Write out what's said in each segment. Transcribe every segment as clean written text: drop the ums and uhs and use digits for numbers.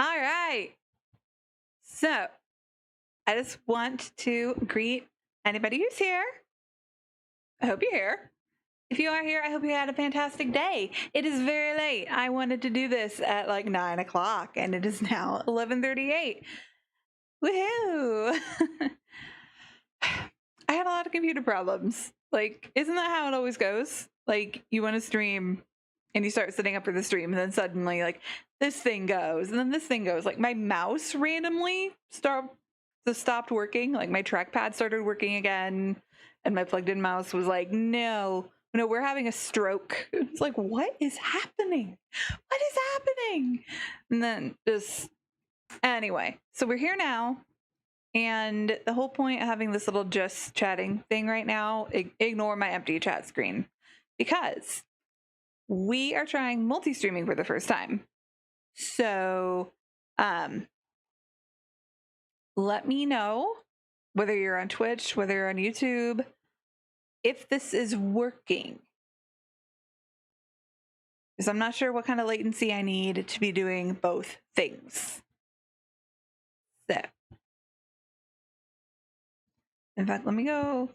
All right. So I just want to greet anybody who's here. I hope you're here. if you are here, I hope you had a fantastic day. It is very late. I wanted to do this at like 9 o'clock, and it is now 11:38. Woohoo! I had a lot of computer problems. Like, isn't that how it always goes? Like, you want to stream and you start setting up for the stream, and then suddenly, like, this thing goes, and then this thing goes. Like, my mouse randomly stopped working. Like, my trackpad started working again, and my plugged-in mouse was like, no, we're having a stroke. It's like, what is happening? What is happening? And then just, anyway, so we're here now. And the whole point of having this little just chatting thing right now, ignore my empty chat screen, because we are trying multi-streaming for the first time. So let me know whether you're on Twitch, whether you're on YouTube, if this is working. Because I'm not sure what kind of latency I need to be doing both things. So, in fact, let me go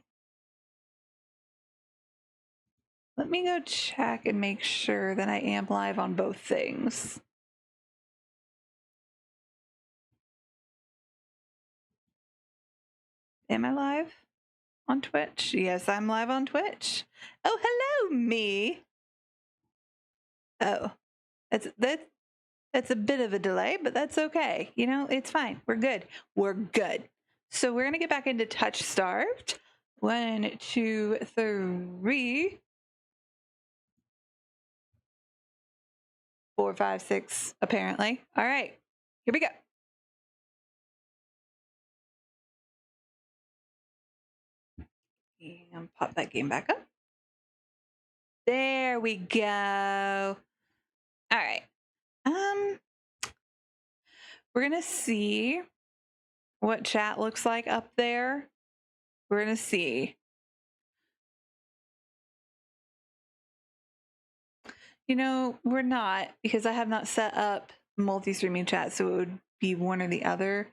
check and make sure that I am live on both things. Am I live on Twitch? Yes, I'm live on Twitch. Oh, hello, me. Oh, that's a bit of a delay, but that's okay. You know, it's fine. We're good. We're good. So we're gonna get back into TOUCHSTARVED. 1, 2, 3, 4, 5, 6. Apparently. All right, here we go. And pop that game back up. There we go. All right. We're gonna see what chat looks like up there. We're gonna see. You know, we're not, because I have not set up multi-streaming chat, so it would be one or the other.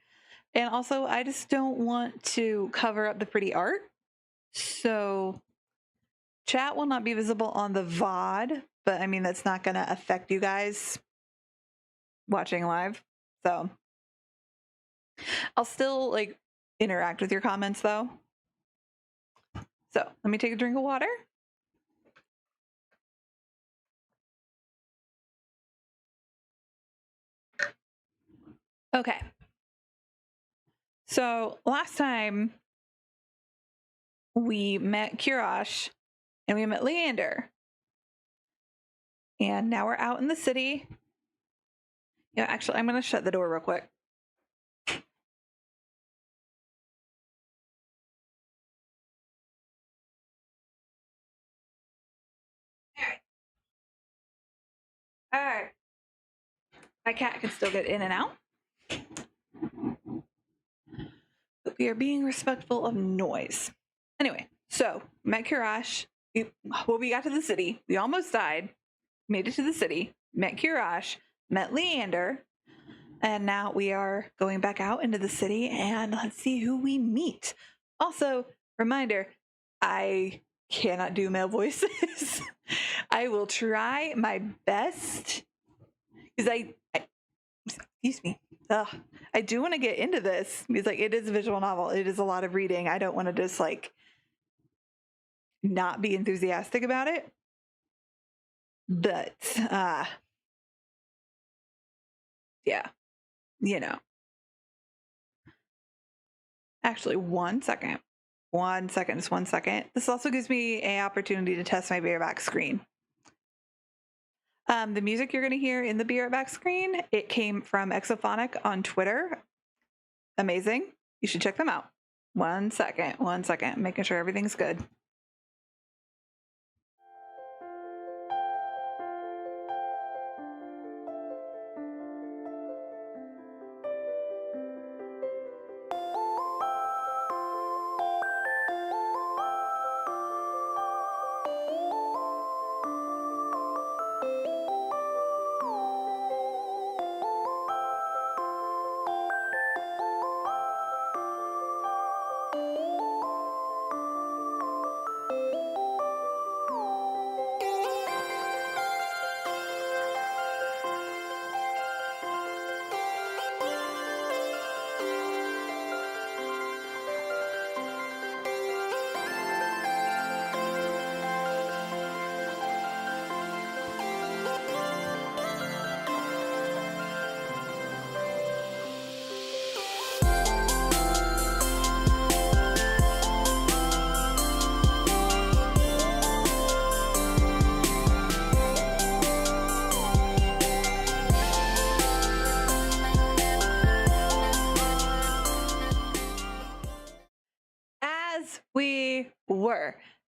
And also, I just don't want to cover up the pretty art. So chat will not be visible on the VOD, but I mean, that's not going to affect you guys watching live. So I'll still like interact with your comments though. So let me take a drink of water. Okay. So last time we met Kuras and we met Leander. And now we're out in the city. Yeah, actually, I'm going to shut the door real quick. All right. My cat can still get in and out. But we are being respectful of noise. Anyway, so met Kuras. We got to the city. We almost died. Made it to the city. Met Kuras. Met Leander. And now we are going back out into the city, and let's see who we meet. Also, reminder, I cannot do male voices. I will try my best, because excuse me. I do want to get into this, because like, it is a visual novel. It is a lot of reading. I don't want to just like not be enthusiastic about it. But yeah, you know. Actually, 1 second. 1 second, just 1 second. This also gives me an opportunity to test my Be Right Back screen. The music you're going to hear in the Be Right Back screen, it came from Exophonic on Twitter. Amazing. You should check them out. 1 second, 1 second, making sure everything's good.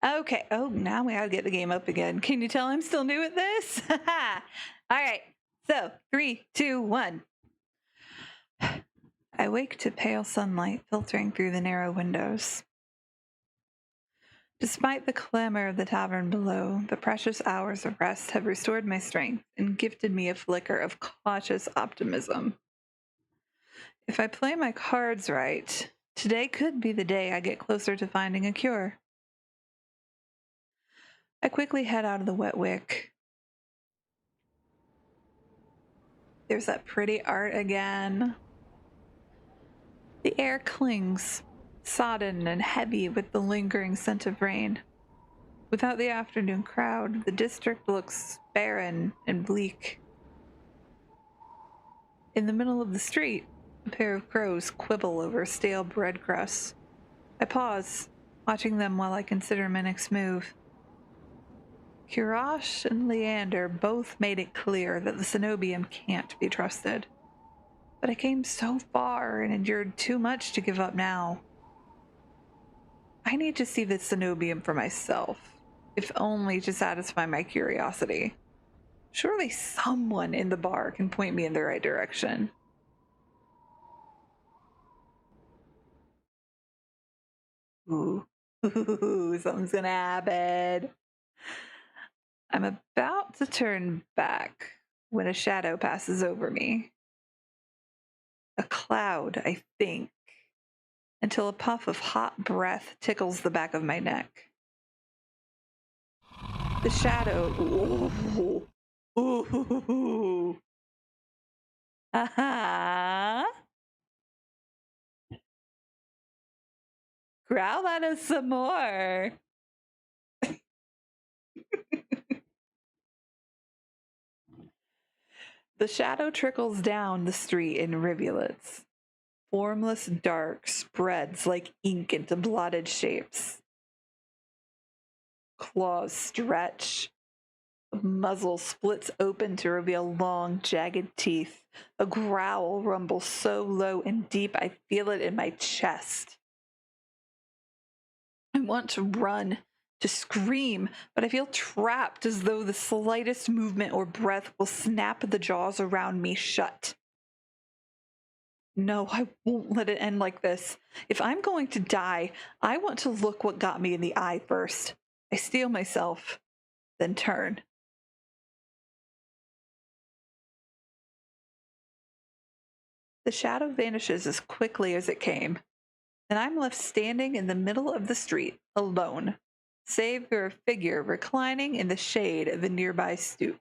Okay. Oh, now we gotta get the game up again. Can you tell I'm still new at this? All right. So 3, 2, 1. I wake to pale sunlight filtering through the narrow windows. Despite the clamor of the tavern below, the precious hours of rest have restored my strength and gifted me a flicker of cautious optimism. If I play my cards right, today could be the day I get closer to finding a cure. I quickly head out of the wet wick. There's that pretty art again. The air clings, sodden and heavy with the lingering scent of rain. Without the afternoon crowd, the district looks barren and bleak. In the middle of the street, a pair of crows quibble over stale bread crusts. I pause, watching them while I consider my next move. Kuras and Leander both made it clear that the cenobium can't be trusted. But I came so far and endured too much to give up now. I need to see the cenobium for myself, if only to satisfy my curiosity. Surely someone in the bar can point me in the right direction. Ooh, something's gonna happen. I'm about to turn back when a shadow passes over me. A cloud, I think, until a puff of hot breath tickles the back of my neck. The shadow. Ooh. Ooh. Aha. Growl at us some more. The shadow trickles down the street in rivulets. Formless dark spreads like ink into blotted shapes. Claws stretch. The muzzle splits open to reveal long, jagged teeth. A growl rumbles so low and deep I feel it in my chest. I want to run, to scream, but I feel trapped as though the slightest movement or breath will snap the jaws around me shut. No, I won't let it end like this. If I'm going to die, I want to look what got me in the eye first. I steel myself, then turn. The shadow vanishes as quickly as it came, and I'm left standing in the middle of the street, alone, save for a figure reclining in the shade of a nearby stoop.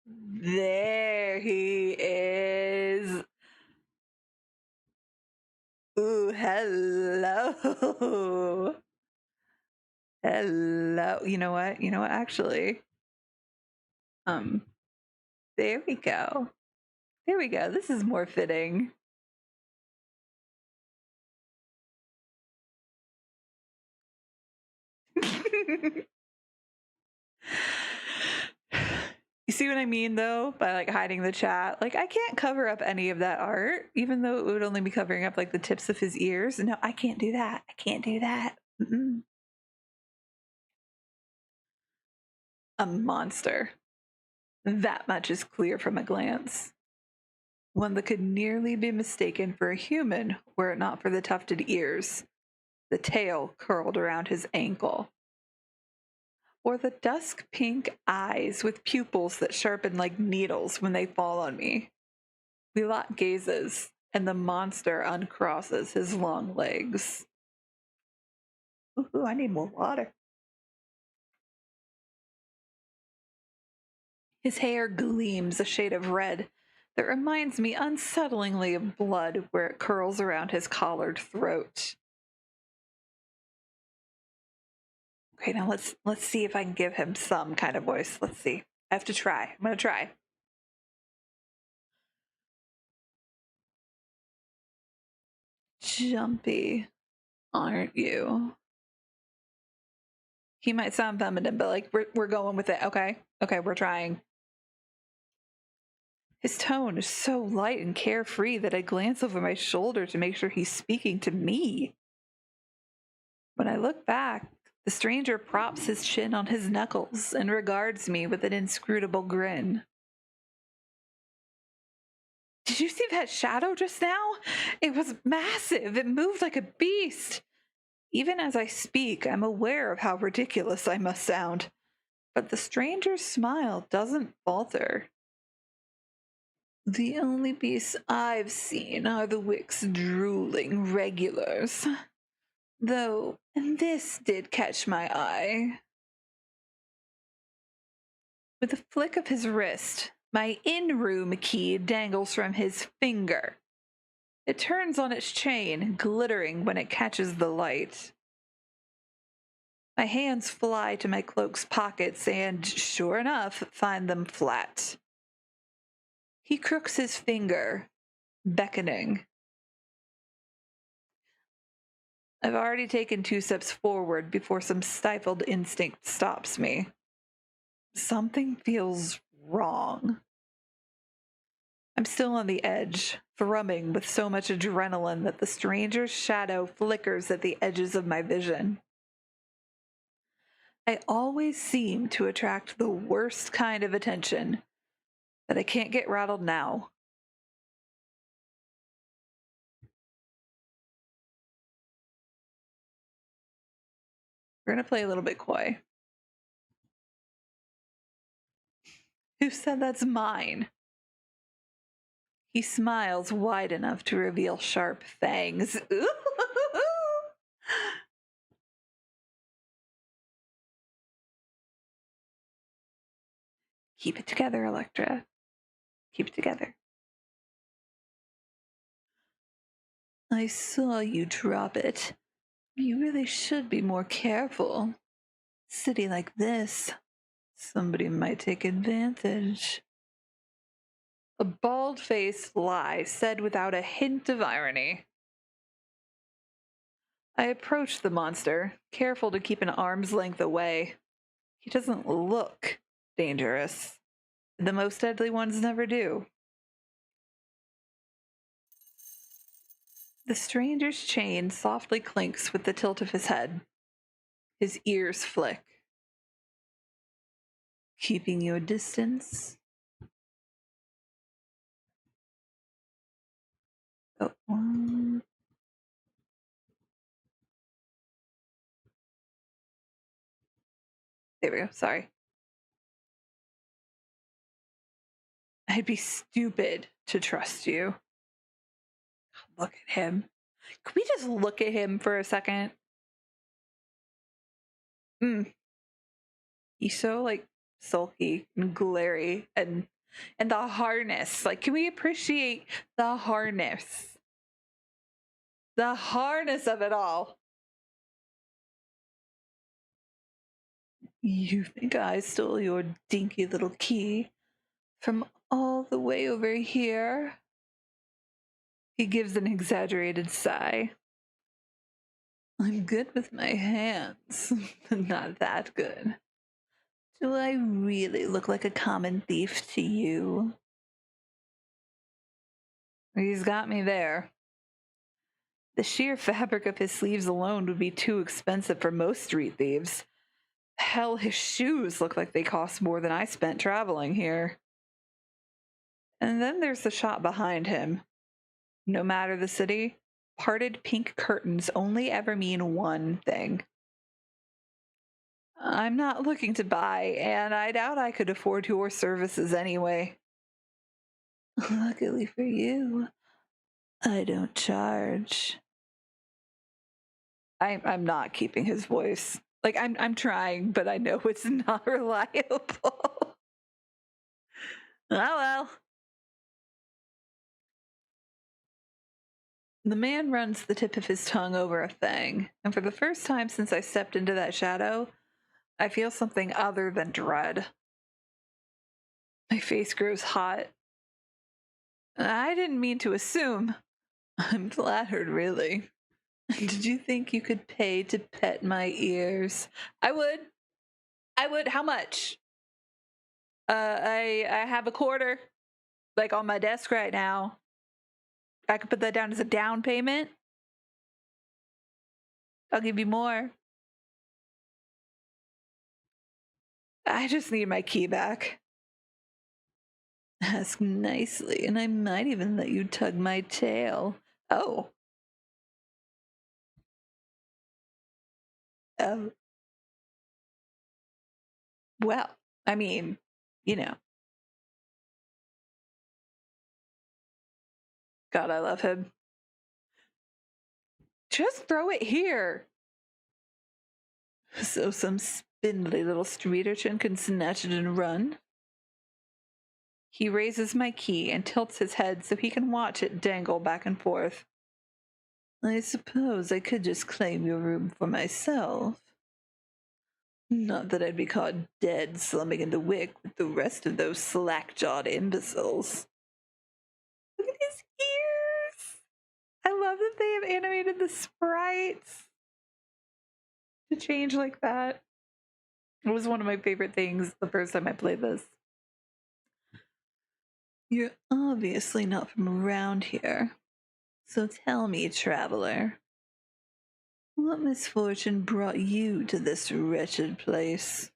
There he is. Ooh, hello. Hello. You know what? Actually, um, there we go. There we go. This is more fitting. You see what I mean, though, by like hiding the chat? Like, I can't cover up any of that art, even though it would only be covering up like the tips of his ears. No, I can't do that. I can't do that. Mm-mm. A monster. That much is clear from a glance. One that could nearly be mistaken for a human were it not for the tufted ears, the tail curled around his ankle, or the dusk pink eyes with pupils that sharpen like needles when they fall on me. We lock gazes, and the monster uncrosses his long legs. Ooh, I need more water. His hair gleams a shade of red that reminds me unsettlingly of blood where it curls around his collared throat. Okay, now let's see if I can give him some kind of voice. Let's see. I have to try. I'm gonna try. Jumpy, aren't you? He might sound feminine, but like we're going with it. Okay, we're trying. His tone is so light and carefree that I glance over my shoulder to make sure he's speaking to me. When I look back, the stranger props his chin on his knuckles and regards me with an inscrutable grin. Did you see that shadow just now? It was massive. It moved like a beast. Even as I speak, I'm aware of how ridiculous I must sound. But the stranger's smile doesn't falter. The only beasts I've seen are the Wick's drooling regulars. Though this did catch my eye. With a flick of his wrist, my in-room key dangles from his finger. It turns on its chain, glittering when it catches the light. My hands fly to my cloak's pockets and, sure enough, find them flat. He crooks his finger, beckoning. I've already taken 2 steps forward before some stifled instinct stops me. Something feels wrong. I'm still on the edge, thrumming with so much adrenaline that the stranger's shadow flickers at the edges of my vision. I always seem to attract the worst kind of attention, but I can't get rattled now. We're going to play a little bit coy. Who said that's mine? He smiles wide enough to reveal sharp fangs. Ooh. Keep it together, Electra. Keep it together. I saw you drop it. You really should be more careful. City like this, somebody might take advantage. A bald-faced lie said without a hint of irony. I approach the monster, careful to keep an arm's length away. He doesn't look dangerous. The most deadly ones never do. The stranger's chain softly clinks with the tilt of his head. His ears flick. Keeping you a distance? Oh, there we go, sorry. I'd be stupid to trust you. Look at him. Can we just look at him for a second? He's so like sulky and glary, and the harness. Like, can we appreciate the harness? The harness of it all. You think I stole your dinky little key from all the way over here? He gives an exaggerated sigh. I'm good with my hands, but not that good. Do I really look like a common thief to you? He's got me there. The sheer fabric of his sleeves alone would be too expensive for most street thieves. Hell, his shoes look like they cost more than I spent traveling here. And then there's the shop behind him. No matter the city, parted pink curtains only ever mean one thing. I'm not looking to buy, and I doubt I could afford your services anyway. Luckily for you, I don't charge. I'm not keeping his voice. Like, I'm trying, but I know it's not reliable. Oh well. The man runs the tip of his tongue over a thing, and for the first time since I stepped into that shadow, I feel something other than dread. My face grows hot. I didn't mean to assume. I'm flattered, really. Did you think you could pay to pet my ears? I would. How much? I have a quarter. like on my desk right now. I could put that down as a down payment. I'll give you more. I just need my key back. Ask nicely, and I might even let you tug my tail. Oh. Oh. Well, I mean, you know. God, I love him. Just throw it here. So some spindly little street urchin can snatch it and run. He raises my key and tilts his head so he can watch it dangle back and forth. I suppose I could just claim your room for myself. Not that I'd be caught dead slumming in the wick with the rest of those slack-jawed imbeciles. Look at his ears! I love that they have animated the sprites to change like that. It was one of my favorite things the first time I played this. You're obviously not from around here. So tell me, traveler, what misfortune brought you to this wretched place?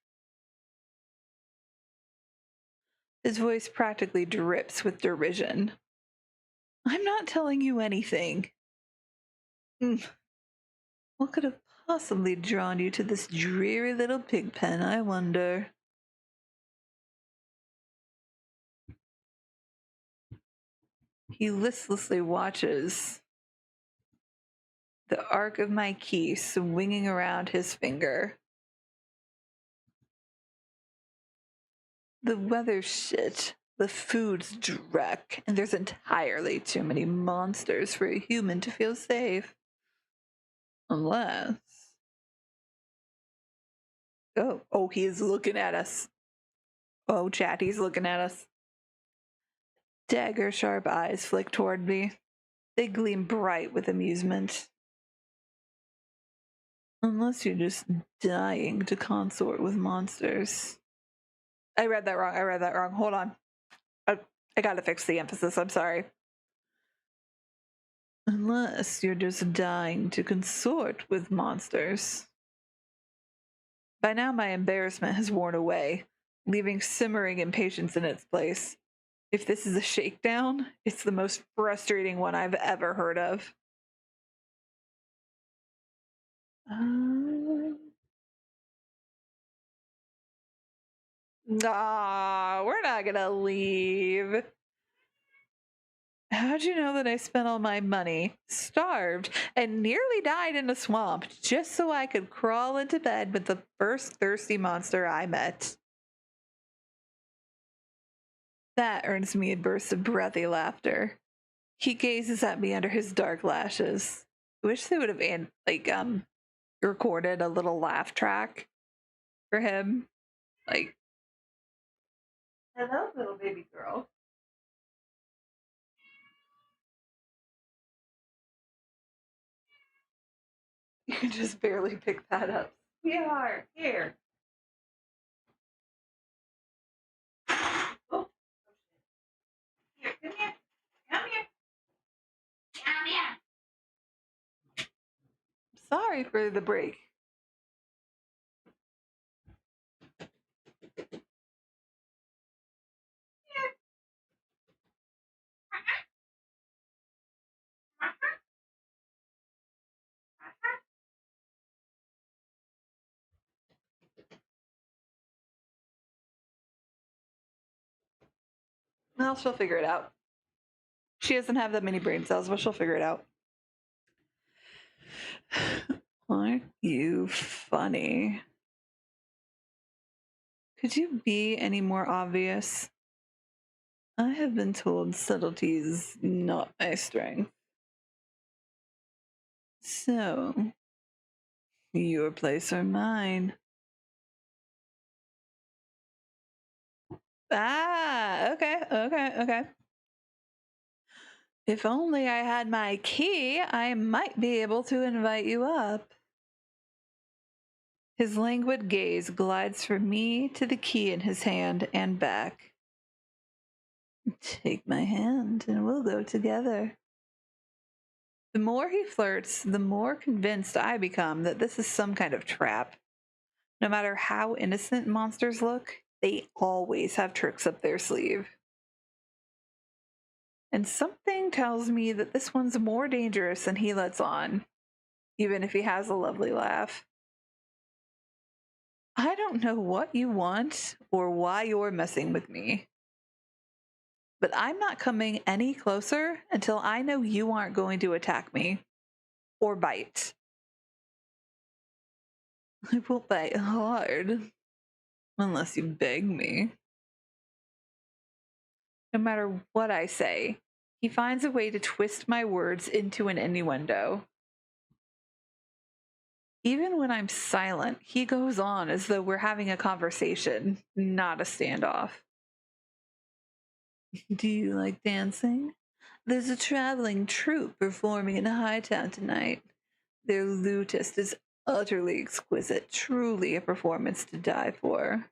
His voice practically drips with derision. I'm not telling you anything. What could have possibly drawn you to this dreary little pig pen, I wonder? He listlessly watches the arc of my key swinging around his finger. The weather's shit, the food's dreck, and there's entirely too many monsters for a human to feel safe. Unless... Oh, he is looking at us. Oh, chat, he's looking at us. Dagger-sharp eyes flick toward me. They gleam bright with amusement. Unless you're just dying to consort with monsters. I read that wrong. Hold on. I gotta fix the emphasis. I'm sorry. Unless you're just dying to consort with monsters. By now, my embarrassment has worn away, leaving simmering impatience in its place. If this is a shakedown, it's the most frustrating one I've ever heard of. Nah, we're not gonna leave. How'd you know that I spent all my money, starved, and nearly died in a swamp just so I could crawl into bed with the first thirsty monster I met? That earns me a burst of breathy laughter. He gazes at me under his dark lashes. I wish they would have recorded a little laugh track for him. Like, hello, little baby girl. You can just barely pick that up. Sweetheart, here. Oh. Here, come here. Come here. Come here. Sorry for the break. Well, she'll figure it out. She doesn't have that many brain cells, but she'll figure it out. Aren't you funny? Could you be any more obvious? I have been told subtlety is not my strength. So, your place or mine? Okay. If only I had my key, I might be able to invite you up. His languid gaze glides from me to the key in his hand and back. Take my hand and we'll go together. The more he flirts, the more convinced I become that this is some kind of trap. No matter how innocent monsters look, they always have tricks up their sleeve. And something tells me that this one's more dangerous than he lets on, even if he has a lovely laugh. I don't know what you want or why you're messing with me, but I'm not coming any closer until I know you aren't going to attack me or bite. I won't bite hard unless you beg me. No matter what I say, he finds a way to twist my words into an innuendo. Even when I'm silent, he goes on as though we're having a conversation, not a standoff. Do you like dancing? There's a traveling troupe performing in Hightown tonight. Their lutist is utterly exquisite, truly a performance to die for.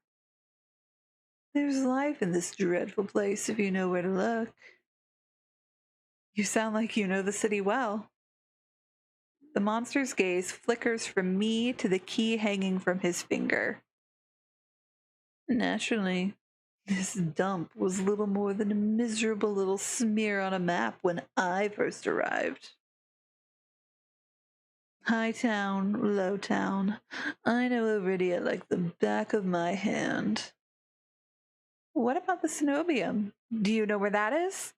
There's life in this dreadful place if you know where to look. You sound like you know the city well. The monster's gaze flickers from me to the key hanging from his finger. Naturally, this dump was little more than a miserable little smear on a map when I first arrived. High town, low town. I know Iridia like the back of my hand. What about the Cenobium? Do you know where that is?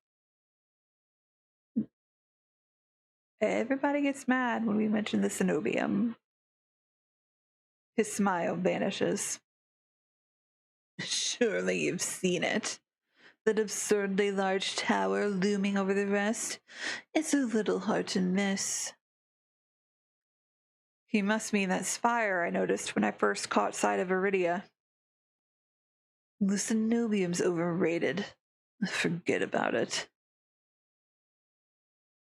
Everybody gets mad when we mention the Cenobium. His smile vanishes. Surely you've seen it. That absurdly large tower looming over the rest. It's a little hard to miss. He must mean that spire I noticed when I first caught sight of Iridia. The Cenobium's overrated. Forget about it.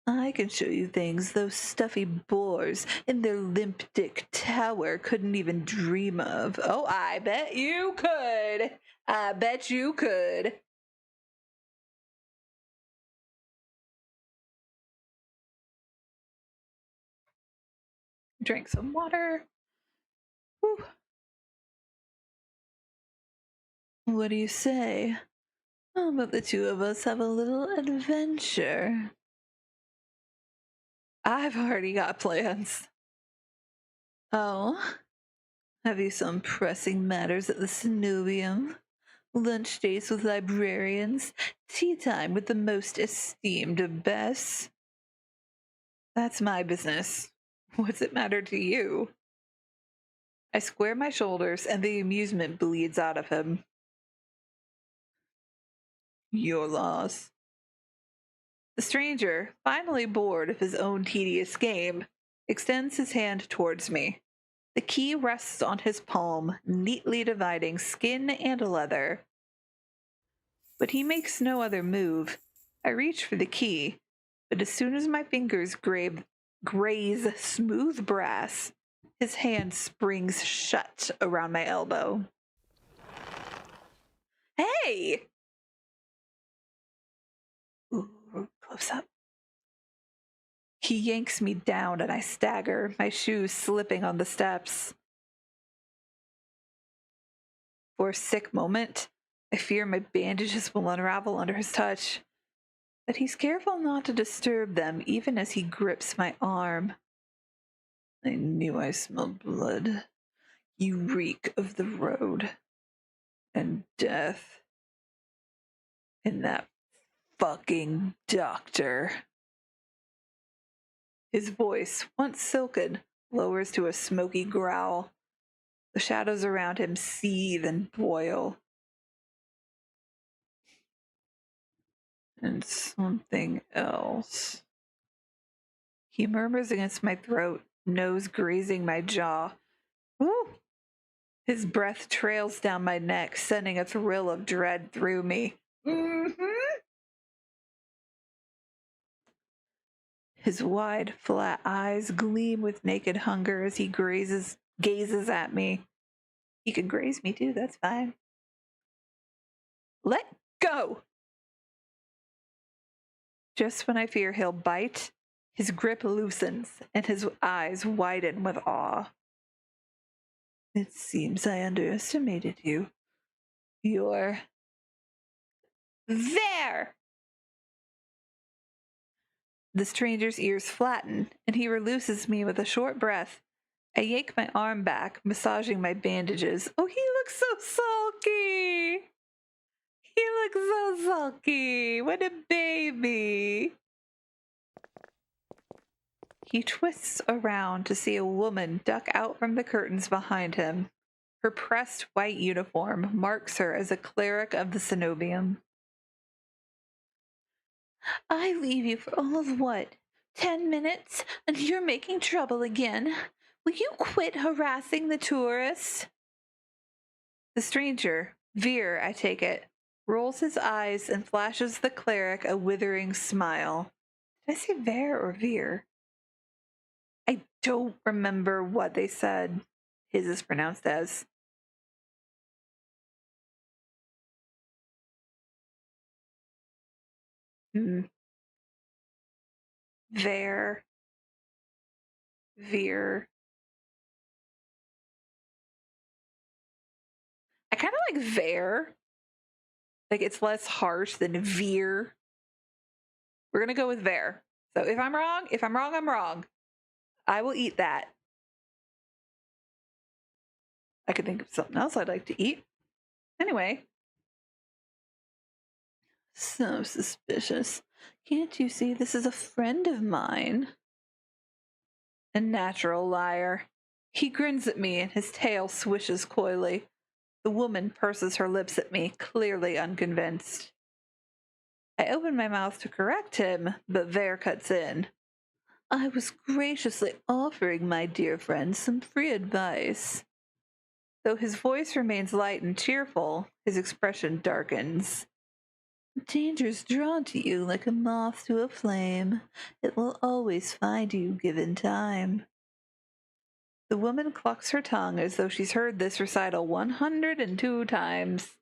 I can show you things those stuffy boars in their limp dick tower couldn't even dream of. Oh, I bet you could. I bet you could. Drink some water. Whew. What do you say? How about the two of us have a little adventure? I've already got plans. Oh? Have you some pressing matters at the Cenobium? Lunch dates with librarians? Tea time with the most esteemed of Bess? That's my business. What's it matter to you? I square my shoulders and the amusement bleeds out of him. Your loss. The stranger, finally bored of his own tedious game, extends his hand towards me. The key rests on his palm, neatly dividing skin and leather. But he makes no other move. I reach for the key, but as soon as my fingers graze smooth brass, his hand springs shut around my elbow. Hey! Ooh, close up. He yanks me down and I stagger, my shoes slipping on the steps. For a sick moment, I fear my bandages will unravel under his touch, but he's careful not to disturb them even as he grips my arm. I knew I smelled blood. You reek of the road and death. And that fucking doctor. His voice, once silken, lowers to a smoky growl. The shadows around him seethe and boil. And something else. He murmurs against my throat, nose grazing my jaw. Woo! His breath trails down my neck, sending a thrill of dread through me. Mm-hmm. His wide, flat eyes gleam with naked hunger as he gazes at me. He can graze me too, that's fine. Let go! Just when I fear he'll bite, his grip loosens and his eyes widen with awe. It seems I underestimated you. You're there! The stranger's ears flatten, and he releases me with a short breath. I yank my arm back, massaging my bandages. Oh, he looks so sulky! He looks so sulky! What a baby! He twists around to see a woman duck out from the curtains behind him. Her pressed white uniform marks her as a cleric of the cenobium. I leave you for all of what? 10 minutes, and you're making trouble again. Will you quit harassing the tourists? The stranger, Veer, I take it, rolls his eyes and flashes the cleric a withering smile. Did I say Veer or Veer? I don't remember what they said. His is pronounced as. Veer. Veer. I kind of like Veer. Like, it's less harsh than Veer. We're going to go with Veer. So if I'm wrong, I'm wrong. I will eat that. I could think of something else I'd like to eat. Anyway. So suspicious. Can't you see this is a friend of mine? A natural liar. He grins at me and his tail swishes coyly. The woman purses her lips at me, clearly unconvinced. I open my mouth to correct him, but Veer cuts in. I was graciously offering my dear friend some free advice. Though his voice remains light and cheerful, his expression darkens. Danger's drawn to you like a moth to a flame. It will always find you given time. The woman clucks her tongue as though she's heard this recital 102 times.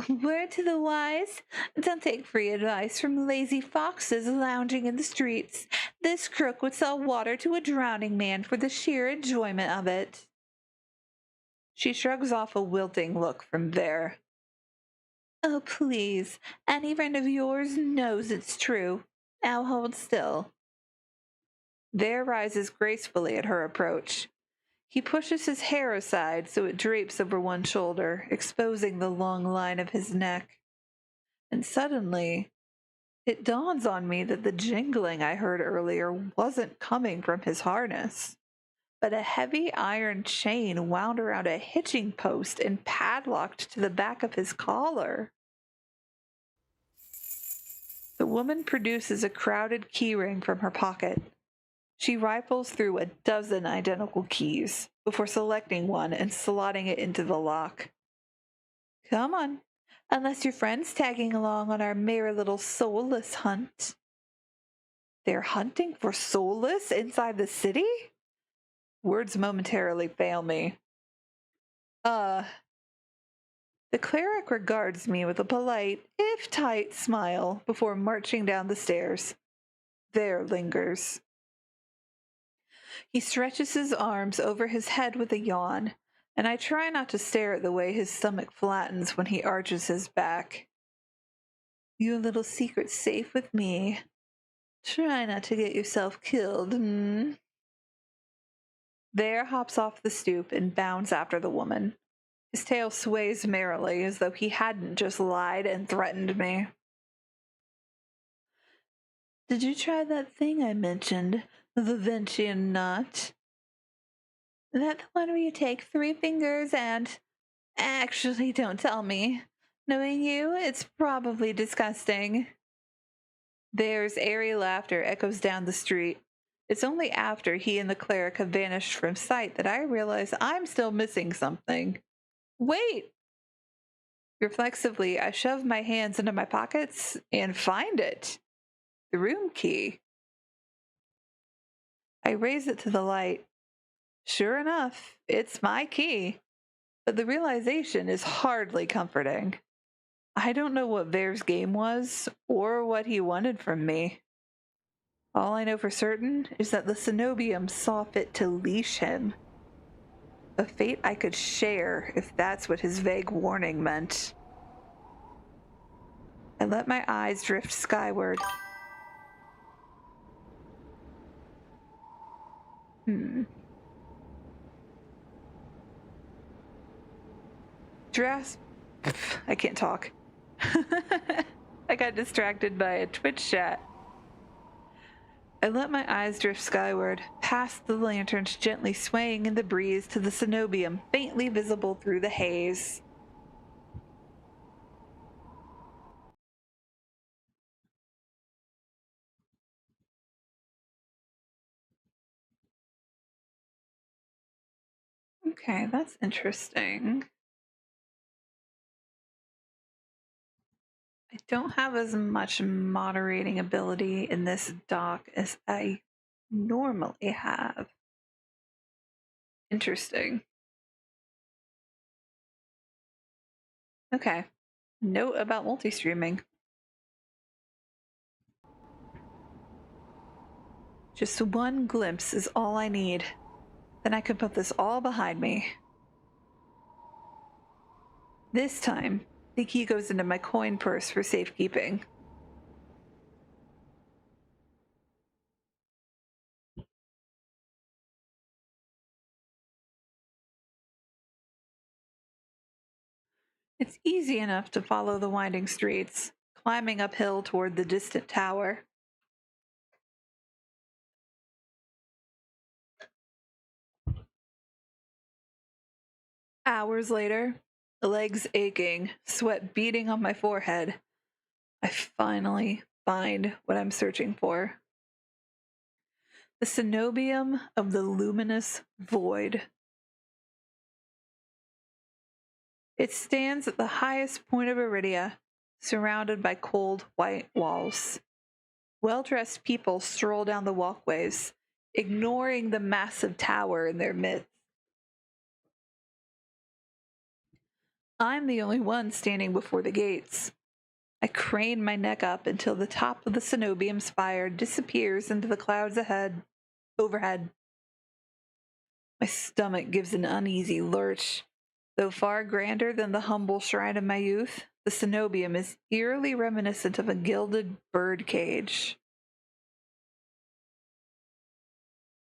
Word to the wise, don't take free advice from lazy foxes lounging in the streets. This crook would sell water to a drowning man for the sheer enjoyment of it. She shrugs off a wilting look from there. Oh, please, any friend of yours knows it's true. Now hold still. There rises gracefully at her approach. He pushes his hair aside so it drapes over one shoulder, exposing the long line of his neck. And suddenly, it dawns on me that the jingling I heard earlier wasn't coming from his harness, but a heavy iron chain wound around a hitching post and padlocked to the back of his collar. The woman produces a crowded keyring from her pocket. She rifles through a dozen identical keys before selecting one and slotting it into the lock. Come on, unless your friend's tagging along on our merry little soulless hunt. They're hunting for soulless inside the city? Words momentarily fail me. The cleric regards me with a polite, if tight, smile before marching down the stairs. There lingers. He stretches his arms over his head with a yawn, and I try not to stare at the way his stomach flattens when he arches his back. Your little secret's safe with me. Try not to get yourself killed, There hops off the stoop and bounds after the woman. His tail sways merrily as though he hadn't just lied and threatened me. Did you try that thing I mentioned, the Ventian knot? That the one where you take 3 fingers and... Actually, don't tell me. Knowing you, it's probably disgusting. There's airy laughter echoes down the street. It's only after he and the cleric have vanished from sight that I realize I'm still missing something. Wait! Reflexively, I shove my hands into my pockets and find it. The room key. I raise it to the light. Sure enough, it's my key. But the realization is hardly comforting. I don't know what Vare's game was or what he wanted from me. All I know for certain is that the Cenobium saw fit to leash him. A fate I could share if that's what his vague warning meant. I let my eyes drift skyward. I can't talk. I got distracted by a Twitch chat. I let my eyes drift skyward, past the lanterns gently swaying in the breeze to the Cenobium faintly visible through the haze. Okay, that's interesting. I don't have as much moderating ability in this dock as I normally have. Interesting. Okay. Note about multi-streaming. Just one glimpse is all I need. Then I can put this all behind me. This time, the key goes into my coin purse for safekeeping. It's easy enough to follow the winding streets, climbing uphill toward the distant tower. Hours later, legs aching, sweat beading on my forehead, I finally find what I'm searching for. The Cenobium of the luminous void. It stands at the highest point of Iridia, surrounded by cold white walls. Well-dressed people stroll down the walkways, ignoring the massive tower in their midst. I'm the only one standing before the gates. I crane my neck up until the top of the Cenobium spire disappears into the clouds overhead. My stomach gives an uneasy lurch. Though far grander than the humble shrine of my youth, the Cenobium is eerily reminiscent of a gilded bird cage.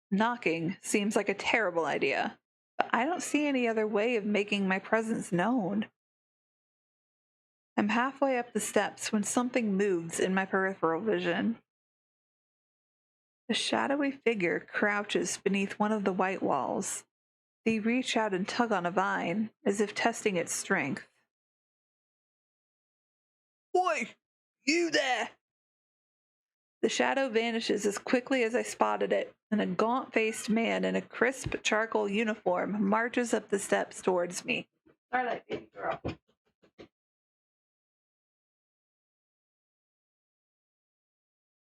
Knocking seems like a terrible idea, but I don't see any other way of making my presence known. I'm halfway up the steps when something moves in my peripheral vision. A shadowy figure crouches beneath one of the white walls. They reach out and tug on a vine, as if testing its strength. Oi! You there! The shadow vanishes as quickly as I spotted it, and a gaunt-faced man in a crisp charcoal uniform marches up the steps towards me. Starlight, baby girl.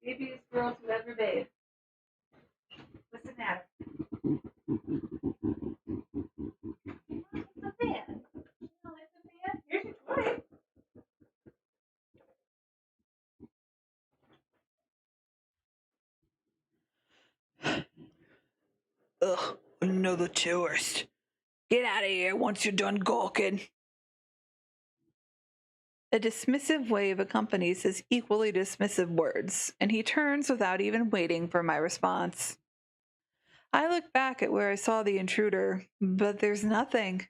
Babiest girls who ever bathed. Listen at it. It's a fan. You know, it's a fan. Here's your toy. Ugh, another tourist. Get out of here once you're done gawking. A dismissive wave accompanies his equally dismissive words, and he turns without even waiting for my response. I look back at where I saw the intruder, but there's nothing.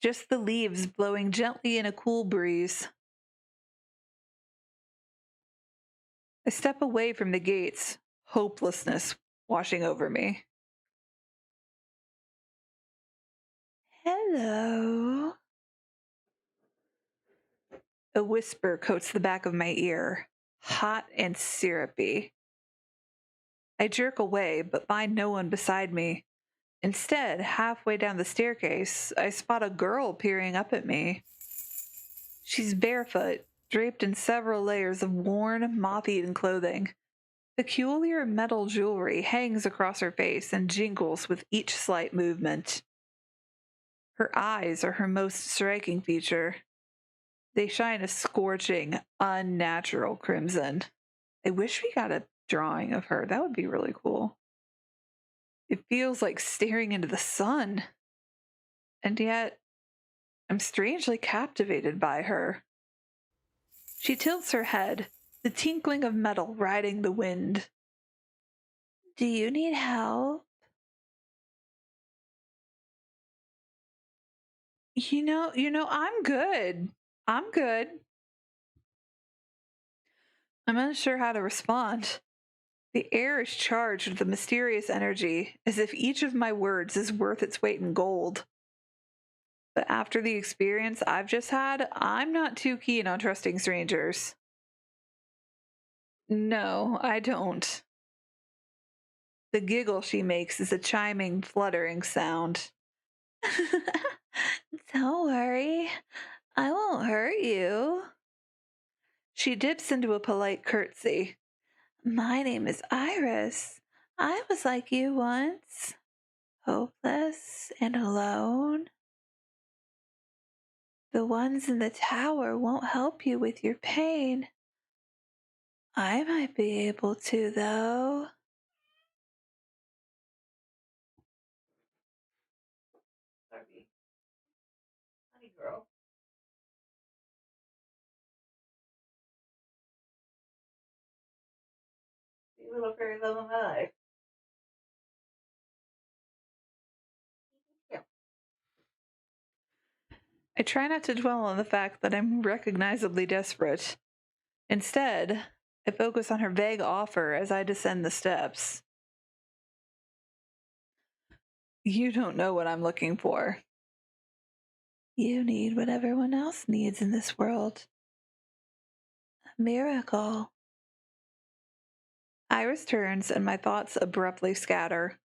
Just the leaves blowing gently in a cool breeze. I step away from the gates, hopelessness washing over me. Hello. A whisper coats the back of my ear, hot and syrupy. I jerk away, but find no one beside me. Instead, halfway down the staircase, I spot a girl peering up at me. She's barefoot, draped in several layers of worn, moth-eaten clothing. Peculiar metal jewelry hangs across her face and jingles with each slight movement. Her eyes are her most striking feature. They shine a scorching, unnatural crimson. I wish we got a drawing of her. That would be really cool. It feels like staring into the sun. And yet, I'm strangely captivated by her. She tilts her head, the tinkling of metal riding the wind. Do you need help? I'm good. I'm good. I'm unsure how to respond. The air is charged with a mysterious energy, as if each of my words is worth its weight in gold. But after the experience I've just had, I'm not too keen on trusting strangers. No, I don't. The giggle she makes is a chiming, fluttering sound. Don't worry, I won't hurt you. She dips into a polite curtsy. My name is Iris. I was like you once, hopeless and alone. The ones in the tower won't help you with your pain. I might be able to, though. Sorry. Honey girl. The little fairy love of my life. Yeah. I try not to dwell on the fact that I'm recognizably desperate. Instead, I focus on her vague offer as I descend the steps. You don't know what I'm looking for. You need what everyone else needs in this world. A miracle. Iris turns and my thoughts abruptly scatter.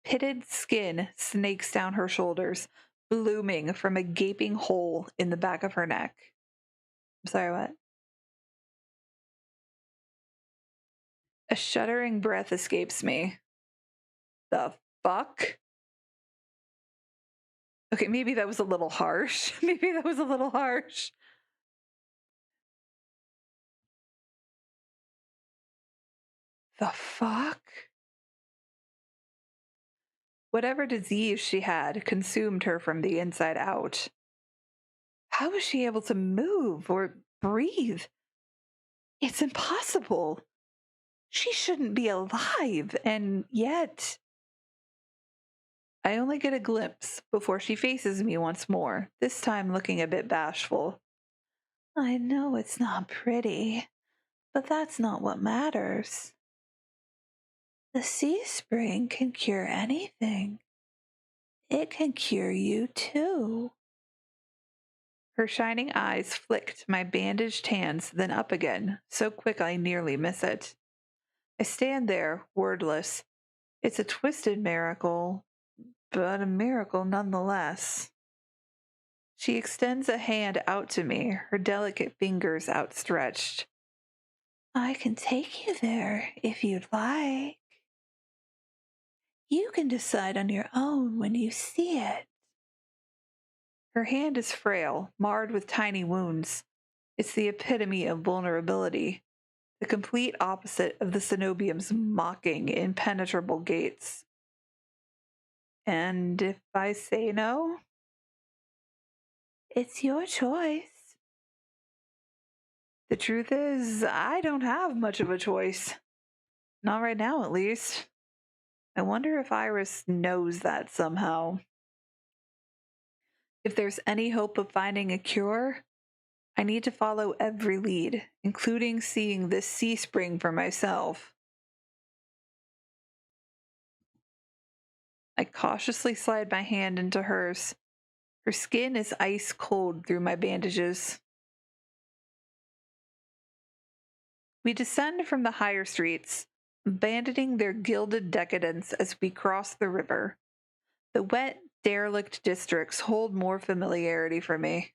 Pitted skin snakes down her shoulders, blooming from a gaping hole in the back of her neck. I'm sorry, what? A shuddering breath escapes me. The fuck? Okay, maybe that was a little harsh. Maybe that was a little harsh. The fuck? Whatever disease she had consumed her from the inside out. How was she able to move or breathe? It's impossible. She shouldn't be alive, and yet. I only get a glimpse before she faces me once more, this time looking a bit bashful. I know it's not pretty, but that's not what matters. The sea spring can cure anything. It can cure you too. Her shining eyes flick to my bandaged hands, then up again, so quick I nearly miss it. I stand there, wordless. It's a twisted miracle, but a miracle nonetheless. She extends a hand out to me, her delicate fingers outstretched. I can take you there if you'd like. You can decide on your own when you see it. Her hand is frail, marred with tiny wounds. It's the epitome of vulnerability, the complete opposite of the Cenobium's mocking, impenetrable gates. And if I say no? It's your choice. The truth is, I don't have much of a choice. Not right now, at least. I wonder if Iris knows that somehow. If there's any hope of finding a cure, I need to follow every lead, including seeing this sea spring for myself. I cautiously slide my hand into hers. Her skin is ice cold through my bandages. We descend from the higher streets, abandoning their gilded decadence as we cross the river. The wet, derelict districts hold more familiarity for me.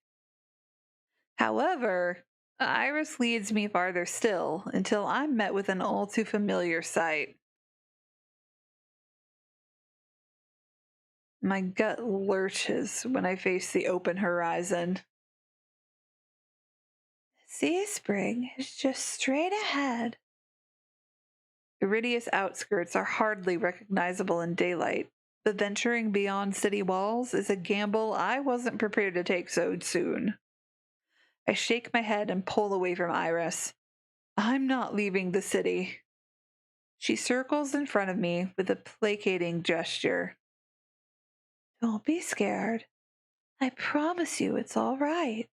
However, Iris leads me farther still until I'm met with an all too familiar sight. My gut lurches when I face the open horizon. Sea Spring is just straight ahead. Iridia's outskirts are hardly recognizable in daylight, but venturing beyond city walls is a gamble I wasn't prepared to take so soon. I shake my head and pull away from Iris. I'm not leaving the city. She circles in front of me with a placating gesture. Don't be scared. I promise you it's all right.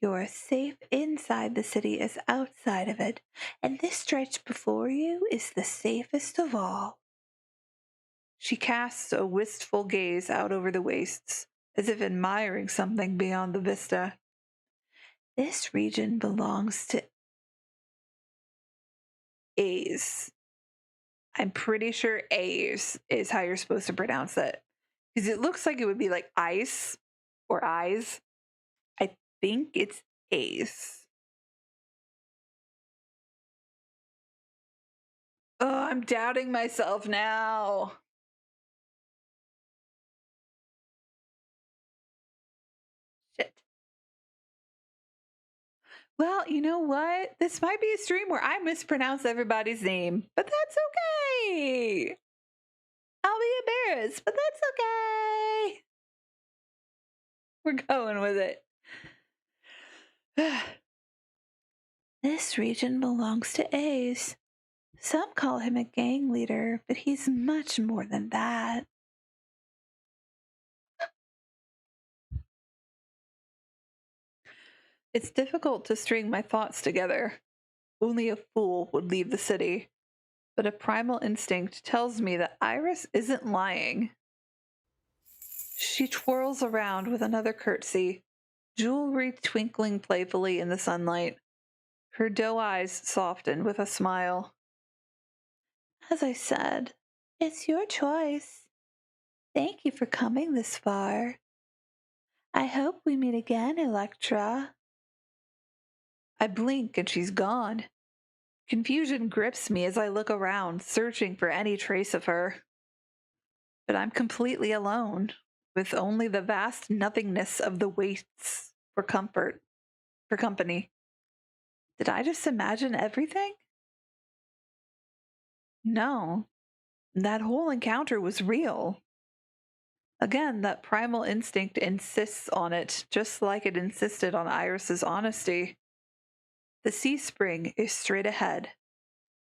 You're as safe inside the city as outside of it, and this stretch before you is the safest of all. She casts a wistful gaze out over the wastes, as if admiring something beyond the vista. This region belongs to A's. I'm pretty sure A's is how you're supposed to pronounce it. Because it looks like it would be like ice or eyes. I think it's A's. Oh, I'm doubting myself now. Shit. Well, you know what? This might be a stream where I mispronounce everybody's name, but that's okay. I'll be embarrassed, but that's okay. We're going with it. This region belongs to A's. Some call him a gang leader, but he's much more than that. It's difficult to string my thoughts together. Only a fool would leave the city. But a primal instinct tells me that Iris isn't lying. She twirls around with another curtsy, jewelry twinkling playfully in the sunlight. Her doe eyes soften with a smile. As I said, it's your choice. Thank you for coming this far. I hope we meet again, Electra. I blink and she's gone. Confusion grips me as I look around, searching for any trace of her. But I'm completely alone, with only the vast nothingness of the wastes for company. Did I just imagine everything? No, that whole encounter was real. Again, that primal instinct insists on it, just like it insisted on Iris's honesty. The sea spring is straight ahead.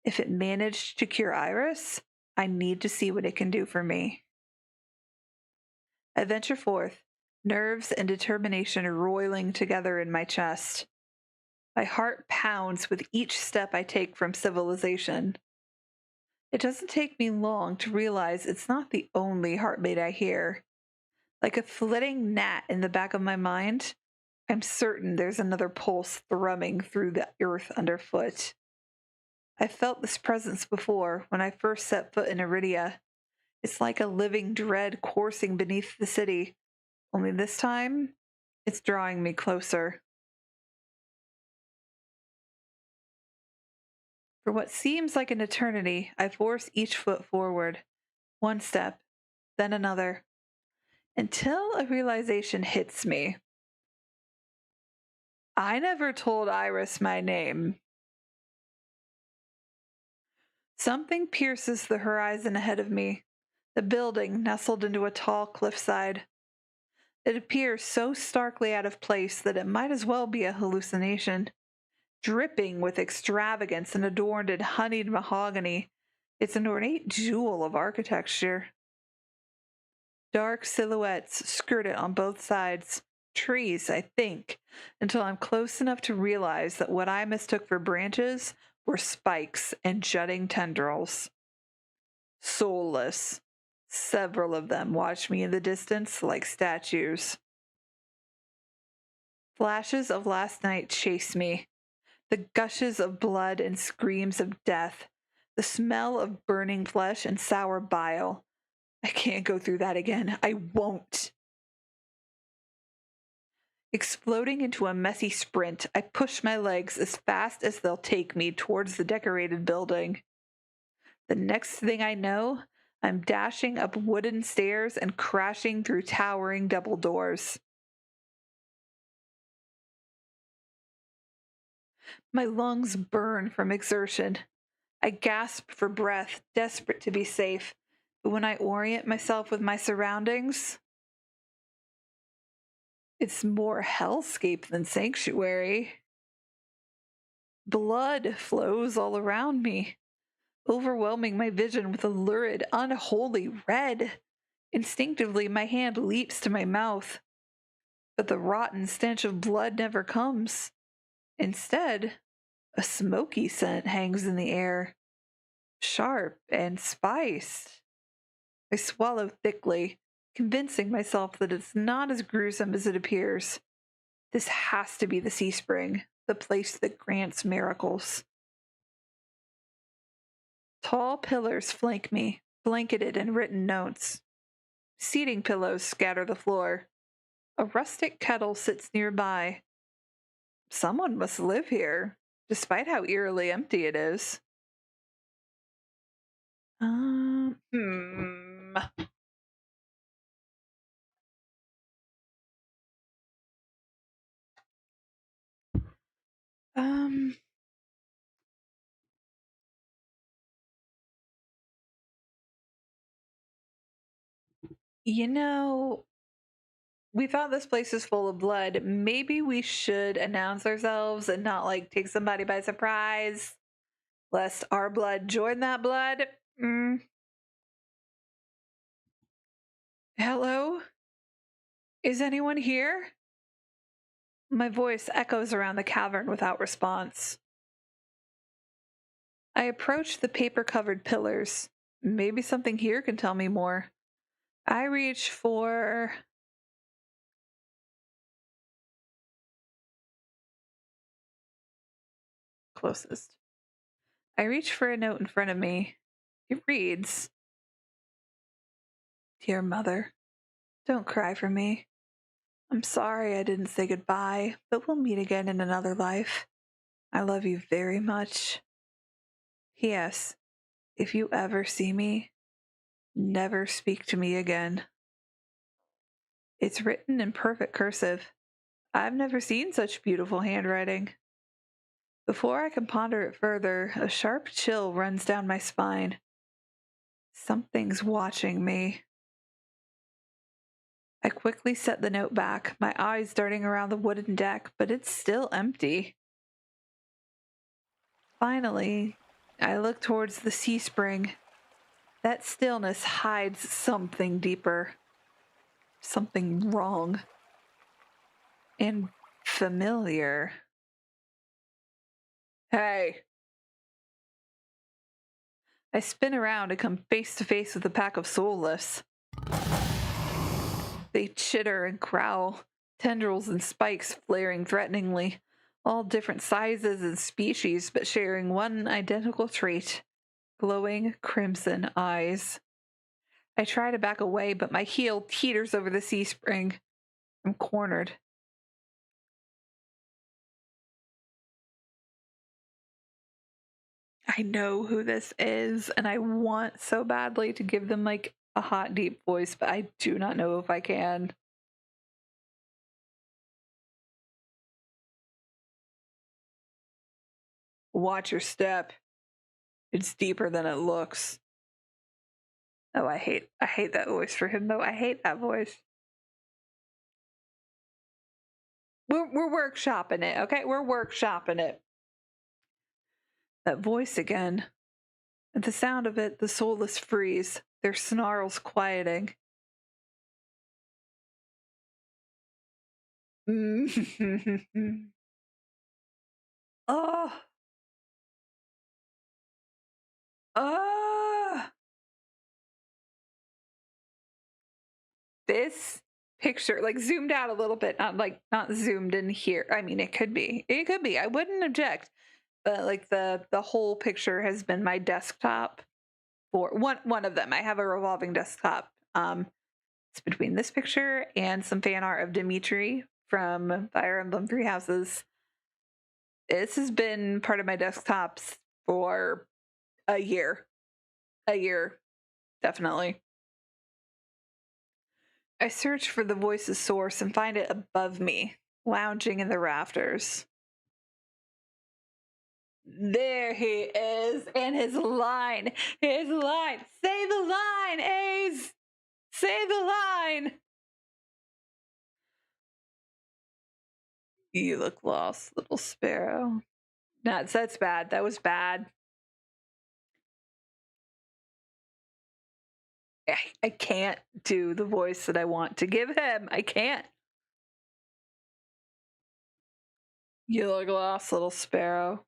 If it managed to cure Iris, I need to see what it can do for me. I venture forth, nerves and determination roiling together in my chest. My heart pounds with each step I take from civilization. It doesn't take me long to realize it's not the only heartbeat I hear. Like a flitting gnat in the back of my mind, I'm certain there's another pulse thrumming through the earth underfoot. I felt this presence before when I first set foot in Iridia. It's like a living dread coursing beneath the city, only this time, it's drawing me closer. For what seems like an eternity, I force each foot forward, one step, then another, until a realization hits me. I never told Iris my name. Something pierces the horizon ahead of me, the building nestled into a tall cliffside. It appears so starkly out of place that it might as well be a hallucination. Dripping with extravagance and adorned in honeyed mahogany, it's an ornate jewel of architecture. Dark silhouettes skirt it on both sides. Trees, I think, until I'm close enough to realize that what I mistook for branches were spikes and jutting tendrils. Soulless. Several of them watch me in the distance like statues. Flashes of last night chase me. The gushes of blood and screams of death. The smell of burning flesh and sour bile. I can't go through that again. I won't. Exploding into a messy sprint, I push my legs as fast as they'll take me towards the decorated building. The next thing I know, I'm dashing up wooden stairs and crashing through towering double doors. My lungs burn from exertion. I gasp for breath, desperate to be safe. But when I orient myself with my surroundings, it's more hellscape than sanctuary. Blood flows all around me, overwhelming my vision with a lurid, unholy red. Instinctively, my hand leaps to my mouth, but the rotten stench of blood never comes. Instead, a smoky scent hangs in the air, sharp and spiced. I swallow thickly, convincing myself that it's not as gruesome as it appears. This has to be the sea spring, the place that grants miracles. Tall pillars flank me, blanketed in written notes. Seating pillows scatter the floor. A rustic kettle sits nearby. Someone must live here, despite how eerily empty it is. Um, hmm. Um, you know, we thought this place is full of blood. Maybe we should announce ourselves and not like take somebody by surprise, lest our blood join that blood. Hello? Is anyone here? My voice echoes around the cavern without response. I approach the paper-covered pillars. Maybe something here can tell me more. I reach for... closest. I reach for a note in front of me. It reads, Dear Mother, don't cry for me. I'm sorry I didn't say goodbye, but we'll meet again in another life. I love you very much. P.S. If you ever see me, never speak to me again. It's written in perfect cursive. I've never seen such beautiful handwriting. Before I can ponder it further, a sharp chill runs down my spine. Something's watching me. I quickly set the note back, my eyes darting around the wooden deck, but it's still empty. Finally, I look towards the sea spring. That stillness hides something deeper. Something wrong. And familiar. Hey! I spin around and come face to face with a pack of soulless. They chitter and growl, tendrils and spikes flaring threateningly, all different sizes and species, but sharing one identical trait: glowing crimson eyes. I try to back away, but my heel teeters over the sea spring. I'm cornered. I know who this is, and I want so badly to give them like a hot, deep voice, but I do not know if I can. Watch your step. It's deeper than it looks. Oh, I hate that voice for him though. I hate that voice. We're workshopping it, okay? We're workshopping it. That voice again. At the sound of it, the soulless freeze, their snarls quieting. Oh. Oh. This picture, like zoomed out a little bit, not zoomed in here. I mean, it could be. It could be. I wouldn't object. But like the whole picture has been my desktop for one of them. I have a revolving desktop. It's between this picture and some fan art of Dimitri from Fire Emblem Three Houses. This has been part of my desktops for a year. A year, definitely. I search for the voice's source and find it above me, lounging in the rafters. There he is. And his line. His line. Say the line, Ace. Say the line. You look lost, little sparrow. That's bad. That was bad. I can't do the voice that I want to give him. I can't. You look lost, little sparrow.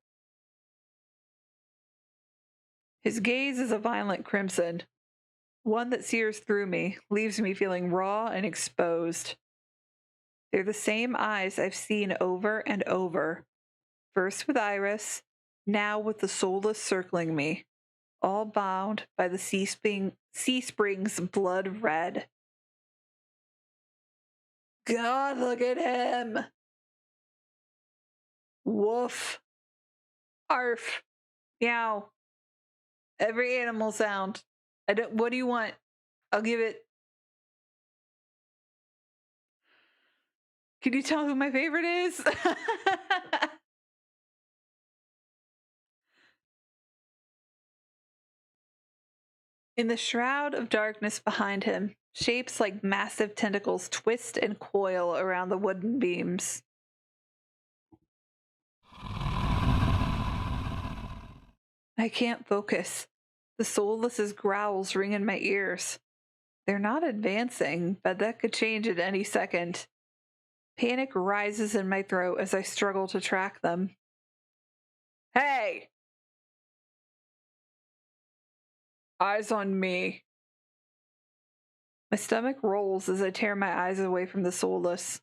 His gaze is a violent crimson, one that sears through me, leaves me feeling raw and exposed. They're the same eyes I've seen over and over, first with Iris, now with the soulless circling me, all bound by the sea spring's blood red. God, look at him! Woof. Arf. Meow. Every animal sound. What do you want? I'll give it. Can you tell who my favorite is? In the shroud of darkness behind him, shapes like massive tentacles twist and coil around the wooden beams. I can't focus. The soulless's growls ring in my ears. They're not advancing, but that could change at any second. Panic rises in my throat as I struggle to track them. Hey! Eyes on me. My stomach rolls as I tear my eyes away from the soulless.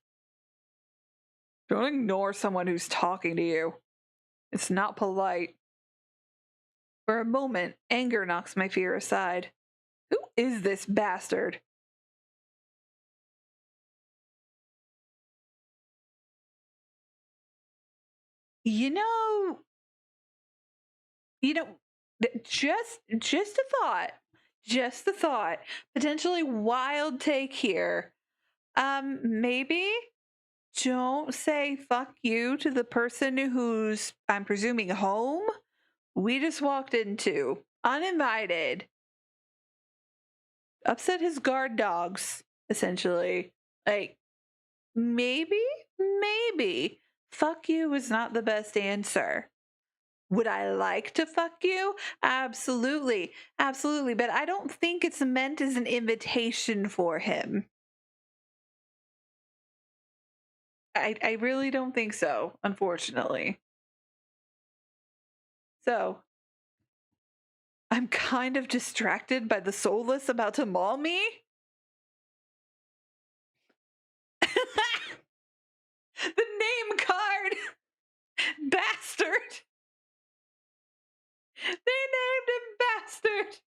Don't ignore someone who's talking to you. It's not polite. For a moment, anger knocks my fear aside. Who is this bastard? You know, just a thought. Just a thought. Potentially wild take here. Maybe don't say fuck you to the person who's, I'm presuming, home we just walked into, uninvited. Upset his guard dogs, essentially. Like, maybe fuck you is not the best answer. Would I like to fuck you? Absolutely. Absolutely. But I don't think it's meant as an invitation for him. I really don't think so, unfortunately. So, I'm kind of distracted by the soulless about to maul me. The name card! Bastard! They named him Bastard!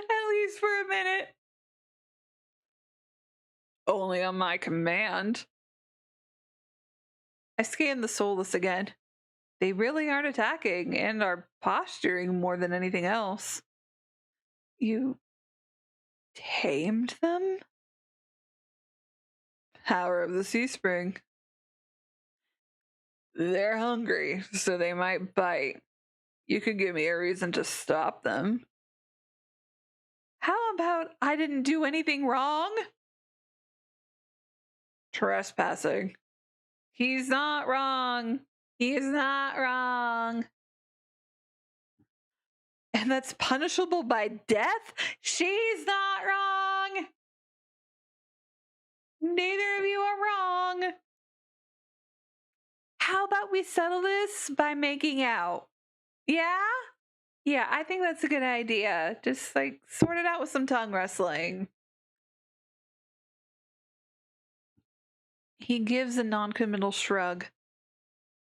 At least for a minute. Only on my command. I scan the soulless again. They really aren't attacking and are posturing more than anything else. You tamed them? Power of the Sea Spring. They're hungry, so they might bite. You could give me a reason to stop them. How about I didn't do anything wrong? Trespassing. He's not wrong. He's not wrong. And that's punishable by death? She's not wrong. Neither of you are wrong. How about we settle this by making out? Yeah? Yeah, I think that's a good idea. Just like sort it out with some tongue wrestling. He gives a non-committal shrug.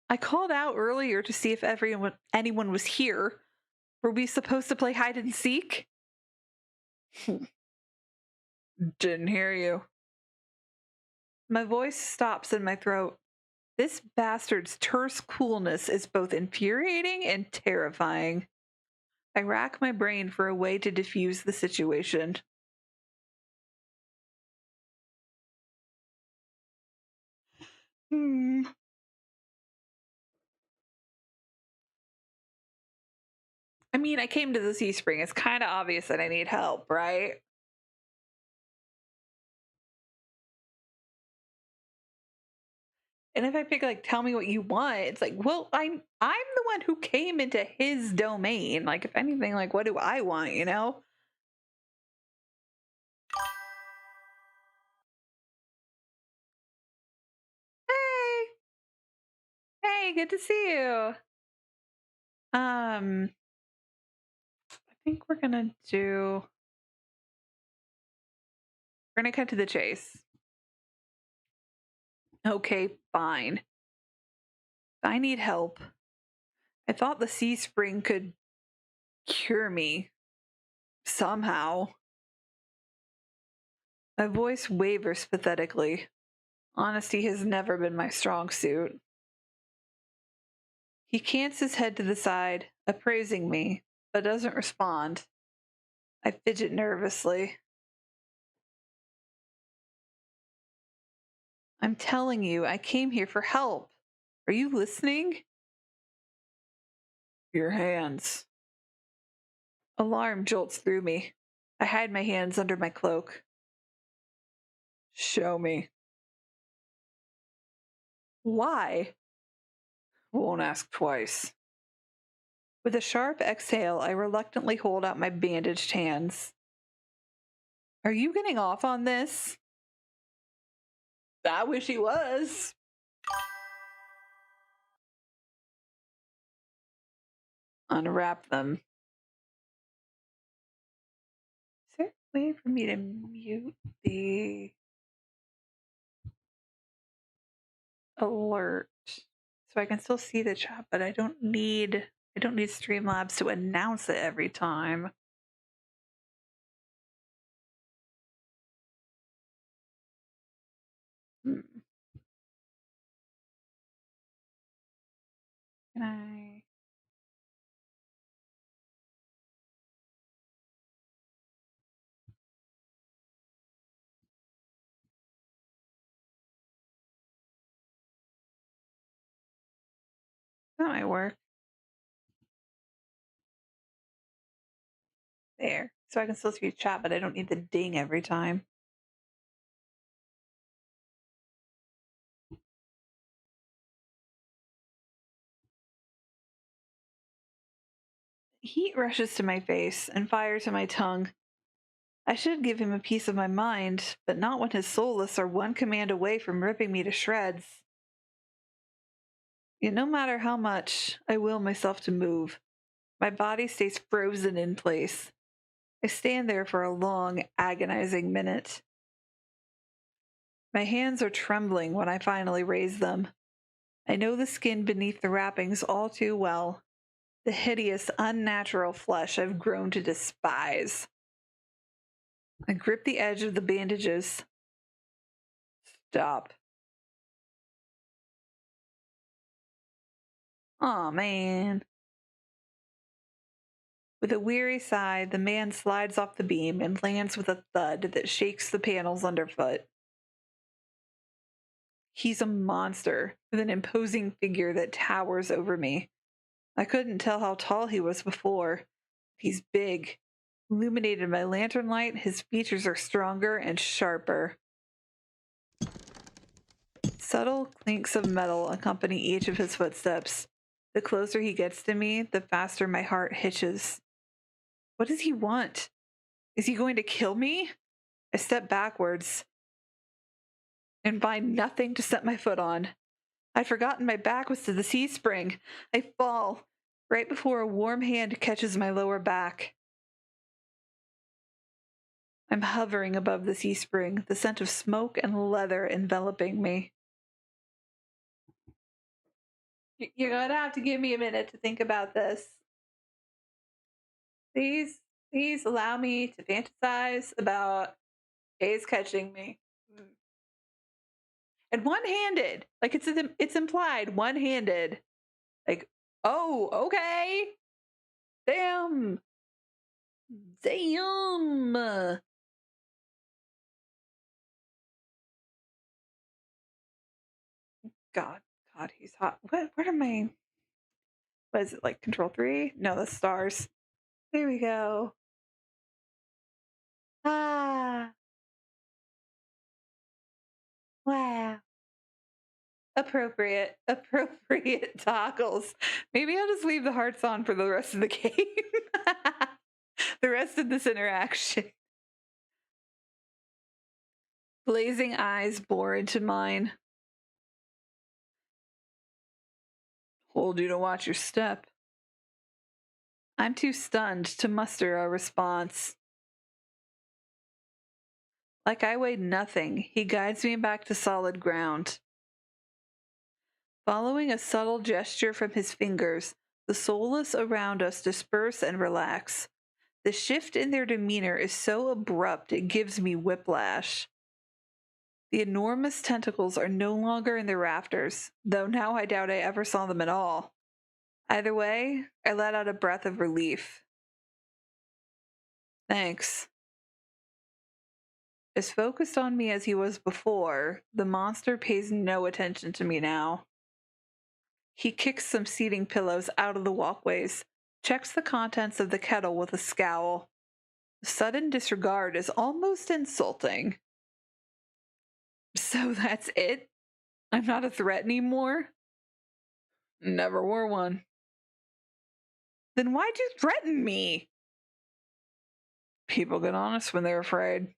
I called out earlier to see if anyone was here. Were we supposed to play hide and seek? Didn't hear you. My voice stops in my throat. This bastard's terse coolness is both infuriating and terrifying. I rack my brain for a way to diffuse the situation. I mean, I came to the sea spring. It's kind of obvious that I need help, right? And if I pick like tell me what you want, it's like, well, I'm the one who came into his domain. Like if anything, like what do I want, you know? Hey, hey, good to see you. I think we're gonna cut to the chase. Okay, fine. I need help. I thought the sea spring could cure me somehow. My voice wavers pathetically. Honesty has never been my strong suit. He cants his head to the side, appraising me, but doesn't respond. I fidget nervously. I'm telling you, I came here for help. Are you listening? Your hands. Alarm jolts through me. I hide my hands under my cloak. Show me. Why? Won't ask twice. With a sharp exhale, I reluctantly hold out my bandaged hands. Are you getting off on this? I wish he was. Unwrap them. Is there a way for me to mute the alert so I can still see the chat, but I don't need Streamlabs to announce it every time. Can I? That might work. There. So I can still see chat, but I don't need the ding every time. Heat rushes to my face and fire to my tongue. I should give him a piece of my mind, but not when his soulless are one command away from ripping me to shreds. Yet no matter how much I will myself to move, my body stays frozen in place. I stand there for a long, agonizing minute. My hands are trembling when I finally raise them. I know the skin beneath the wrappings all too well, the hideous, unnatural flesh I've grown to despise. I grip the edge of the bandages. Stop. Aw, man. With a weary sigh, the man slides off the beam and lands with a thud that shakes the panels underfoot. He's a monster with an imposing figure that towers over me. I couldn't tell how tall he was before. He's big. Illuminated by lantern light, his features are stronger and sharper. Subtle clinks of metal accompany each of his footsteps. The closer he gets to me, the faster my heart hitches. What does he want? Is he going to kill me? I step backwards and find nothing to set my foot on. I'd forgotten my back was to the sea spring. I fall right before a warm hand catches my lower back. I'm hovering above the sea spring, the scent of smoke and leather enveloping me. You're gonna have to give me a minute to think about this. Please allow me to fantasize about Hayes catching me. And one-handed. Like it's implied, one-handed. Like, oh, okay. Damn. Damn. God, God, he's hot. What are my, what is it, like Control 3? No, that's stars. Here we go. Ah. Wow. Appropriate toggles. Maybe I'll just leave the hearts on for the rest of the game. The rest of this interaction. Blazing eyes bore into mine. Hold you to watch your step. I'm too stunned to muster a response. Like I weighed nothing, he guides me back to solid ground. Following a subtle gesture from his fingers, the soulless around us disperse and relax. The shift in their demeanor is so abrupt it gives me whiplash. The enormous tentacles are no longer in the rafters, though now I doubt I ever saw them at all. Either way, I let out a breath of relief. Thanks. As focused on me as he was before, the monster pays no attention to me now. He kicks some seating pillows out of the walkways, checks the contents of the kettle with a scowl. The sudden disregard is almost insulting. So that's it? I'm not a threat anymore? Never were one. Then why'd you threaten me? People get honest when they're afraid.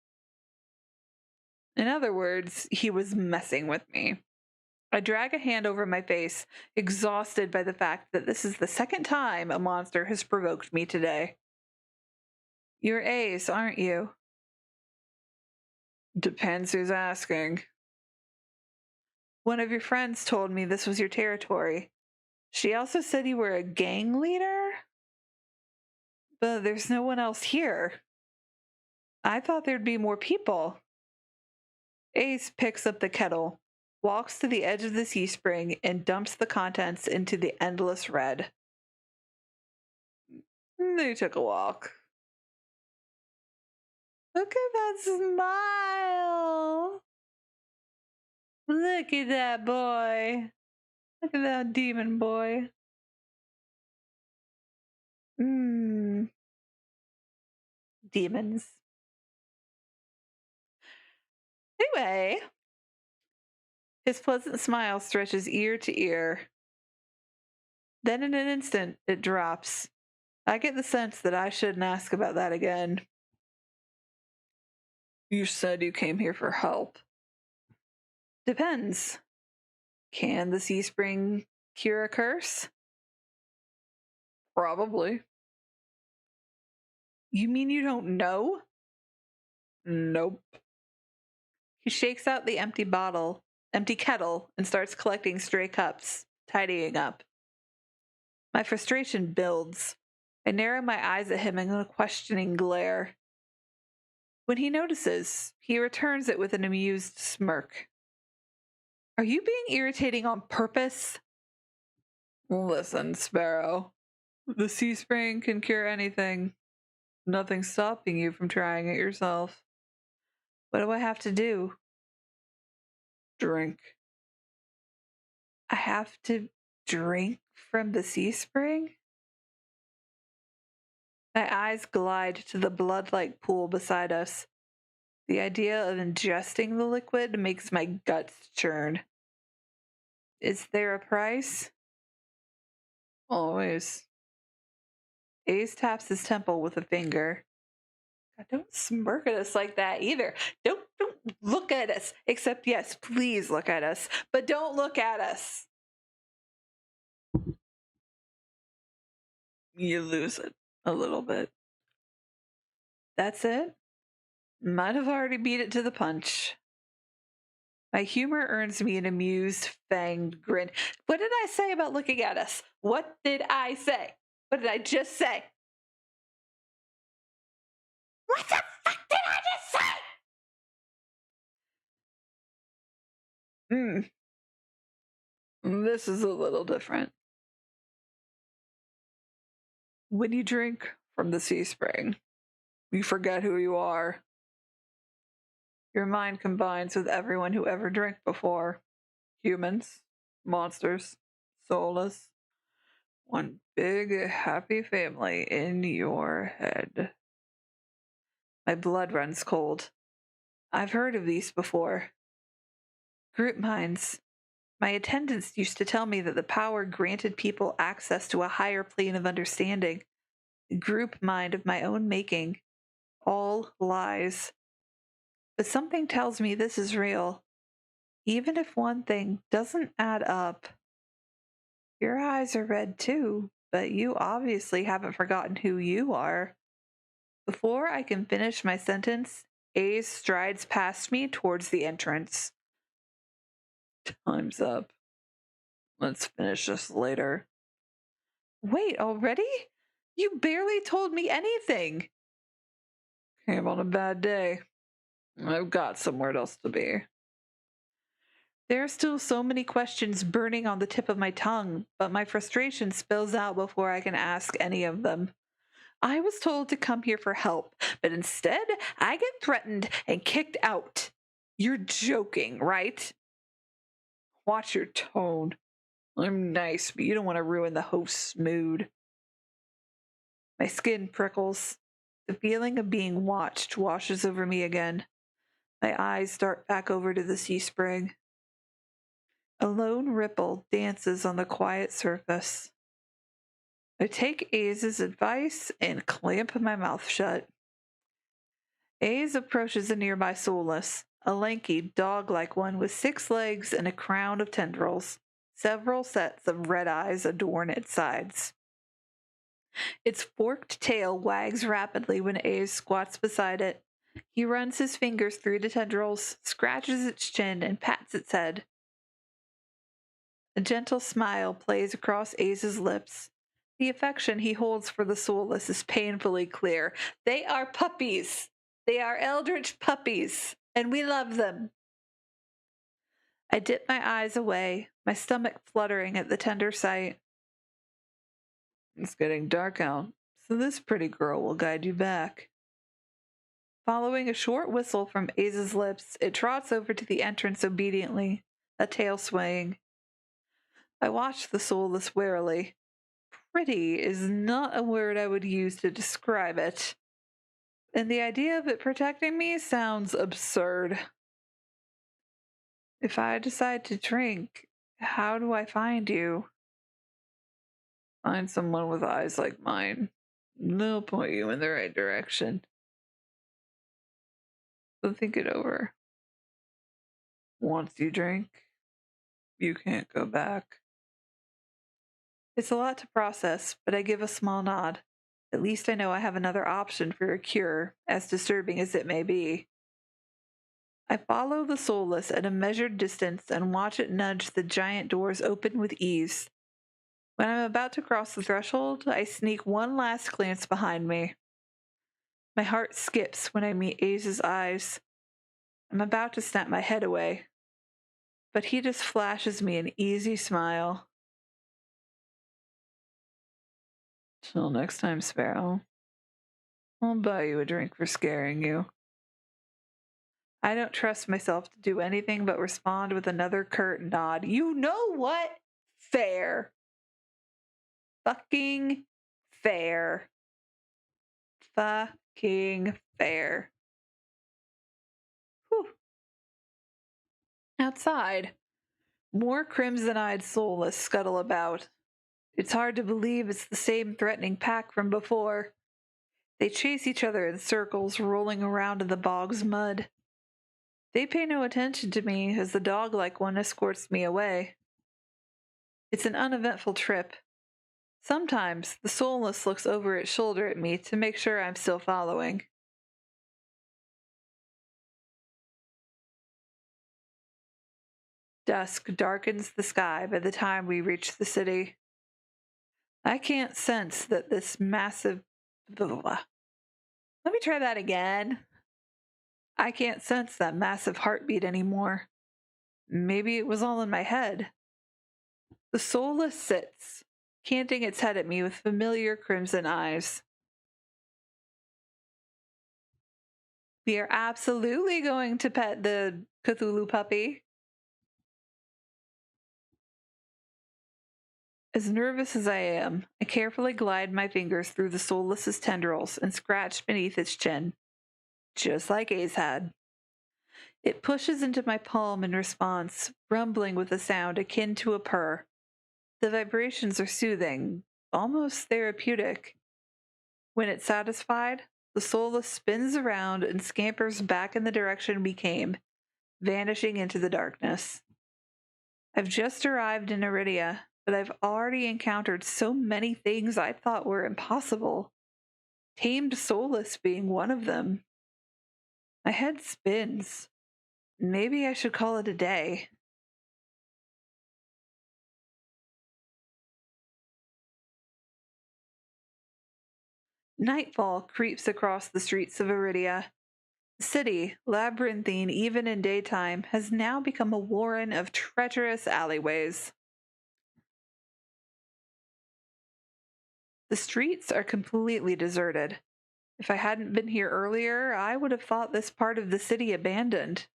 In other words, he was messing with me. I drag a hand over my face, exhausted by the fact that this is the second time a monster has provoked me today. You're Ace, aren't you? Depends who's asking. One of your friends told me this was your territory. She also said you were a gang leader? But there's no one else here. I thought there'd be more people. Ace picks up the kettle, walks to the edge of the sea spring, and dumps the contents into the endless red. They took a walk. Look at that smile. Look at that boy. Look at that demon boy. Demons. Anyway, his pleasant smile stretches ear to ear. Then in an instant, it drops. I get the sense that I shouldn't ask about that again. You said you came here for help. Depends. Can the sea spring cure a curse? Probably. You mean you don't know? Nope. He shakes out the empty kettle, and starts collecting stray cups, tidying up. My frustration builds. I narrow my eyes at him in a questioning glare. When he notices, he returns it with an amused smirk. Are you being irritating on purpose? Listen, Sparrow. The sea spring can cure anything. Nothing's stopping you from trying it yourself. What do I have to do? Drink. I have to drink from the sea spring? My eyes glide to the blood-like pool beside us. The idea of ingesting the liquid makes my guts churn. Is there a price? Always. Ace taps his temple with a finger. God, don't smirk at us like that either. Don't look at us. Except, yes, please look at us. But don't look at us. You lose it a little bit. That's it? Might have already beat it to the punch. My humor earns me an amused, fanged grin. What did I say about looking at us? What did I say? What did I just say? What the fuck did I just say? This is a little different. When you drink from the sea spring, you forget who you are. Your mind combines with everyone who ever drank before. Humans, monsters, soulless. One big happy family in your head. My blood runs cold. I've heard of these before. Group minds. My attendants used to tell me that the power granted people access to a higher plane of understanding. A group mind of my own making. All lies. But something tells me this is real. Even if one thing doesn't add up. Your eyes are red too, but you obviously haven't forgotten who you are. Before I can finish my sentence, Ace strides past me towards the entrance. Time's up. Let's finish this later. Wait, already? You barely told me anything. Came on a bad day. I've got somewhere else to be. There are still so many questions burning on the tip of my tongue, but my frustration spills out before I can ask any of them. I was told to come here for help, but instead I get threatened and kicked out. You're joking, right? Watch your tone. I'm nice, but you don't want to ruin the host's mood. My skin prickles. The feeling of being watched washes over me again. My eyes dart back over to the sea spring. A lone ripple dances on the quiet surface. I take Aze's advice and clamp my mouth shut. Aze approaches a nearby soulless, a lanky, dog-like one with 6 legs and a crown of tendrils. Several sets of red eyes adorn its sides. Its forked tail wags rapidly when Aze squats beside it. He runs his fingers through the tendrils, scratches its chin, and pats its head. A gentle smile plays across Aze's lips. The affection he holds for the soulless is painfully clear. They are puppies. They are eldritch puppies, and we love them. I dip my eyes away, my stomach fluttering at the tender sight. It's getting dark out, so this pretty girl will guide you back. Following a short whistle from Aze's lips, it trots over to the entrance obediently, a tail swaying. I watch the soulless warily. Pretty is not a word I would use to describe it, and the idea of it protecting me sounds absurd. If I decide to drink, how do I find you? Find someone with eyes like mine. They'll point you in the right direction. So think it over. Once you drink, you can't go back. It's a lot to process, but I give a small nod. At least I know I have another option for a cure, as disturbing as it may be. I follow the soulless at a measured distance and watch it nudge the giant doors open with ease. When I'm about to cross the threshold, I sneak one last glance behind me. My heart skips when I meet Aze's eyes. I'm about to snap my head away, but he just flashes me an easy smile. Till next time, Sparrow. I'll buy you a drink for scaring you. I don't trust myself to do anything but respond with another curt nod. You know what? Fair. Fucking fair. Fucking fair. Whew. Outside, more crimson-eyed soulless scuttle about. It's hard to believe it's the same threatening pack from before. They chase each other in circles, rolling around in the bog's mud. They pay no attention to me as the dog-like one escorts me away. It's an uneventful trip. Sometimes the soulless looks over its shoulder at me to make sure I'm still following. Dusk darkens the sky by the time we reach the city. I can't sense that this massive... Let me try that again. I can't sense that massive heartbeat anymore. Maybe it was all in my head. The soulless sits, canting its head at me with familiar crimson eyes. We are absolutely going to pet the Cthulhu puppy. As nervous as I am, I carefully glide my fingers through the soulless's tendrils and scratch beneath its chin, just like Ace had. It pushes into my palm in response, rumbling with a sound akin to a purr. The vibrations are soothing, almost therapeutic. When it's satisfied, the soulless spins around and scampers back in the direction we came, vanishing into the darkness. I've just arrived in Iridia, but I've already encountered so many things I thought were impossible. Tamed soulless being one of them. My head spins. Maybe I should call it a day. Nightfall creeps across the streets of Iridia. The city, labyrinthine even in daytime, has now become a warren of treacherous alleyways. The streets are completely deserted. If I hadn't been here earlier, I would have thought this part of the city abandoned.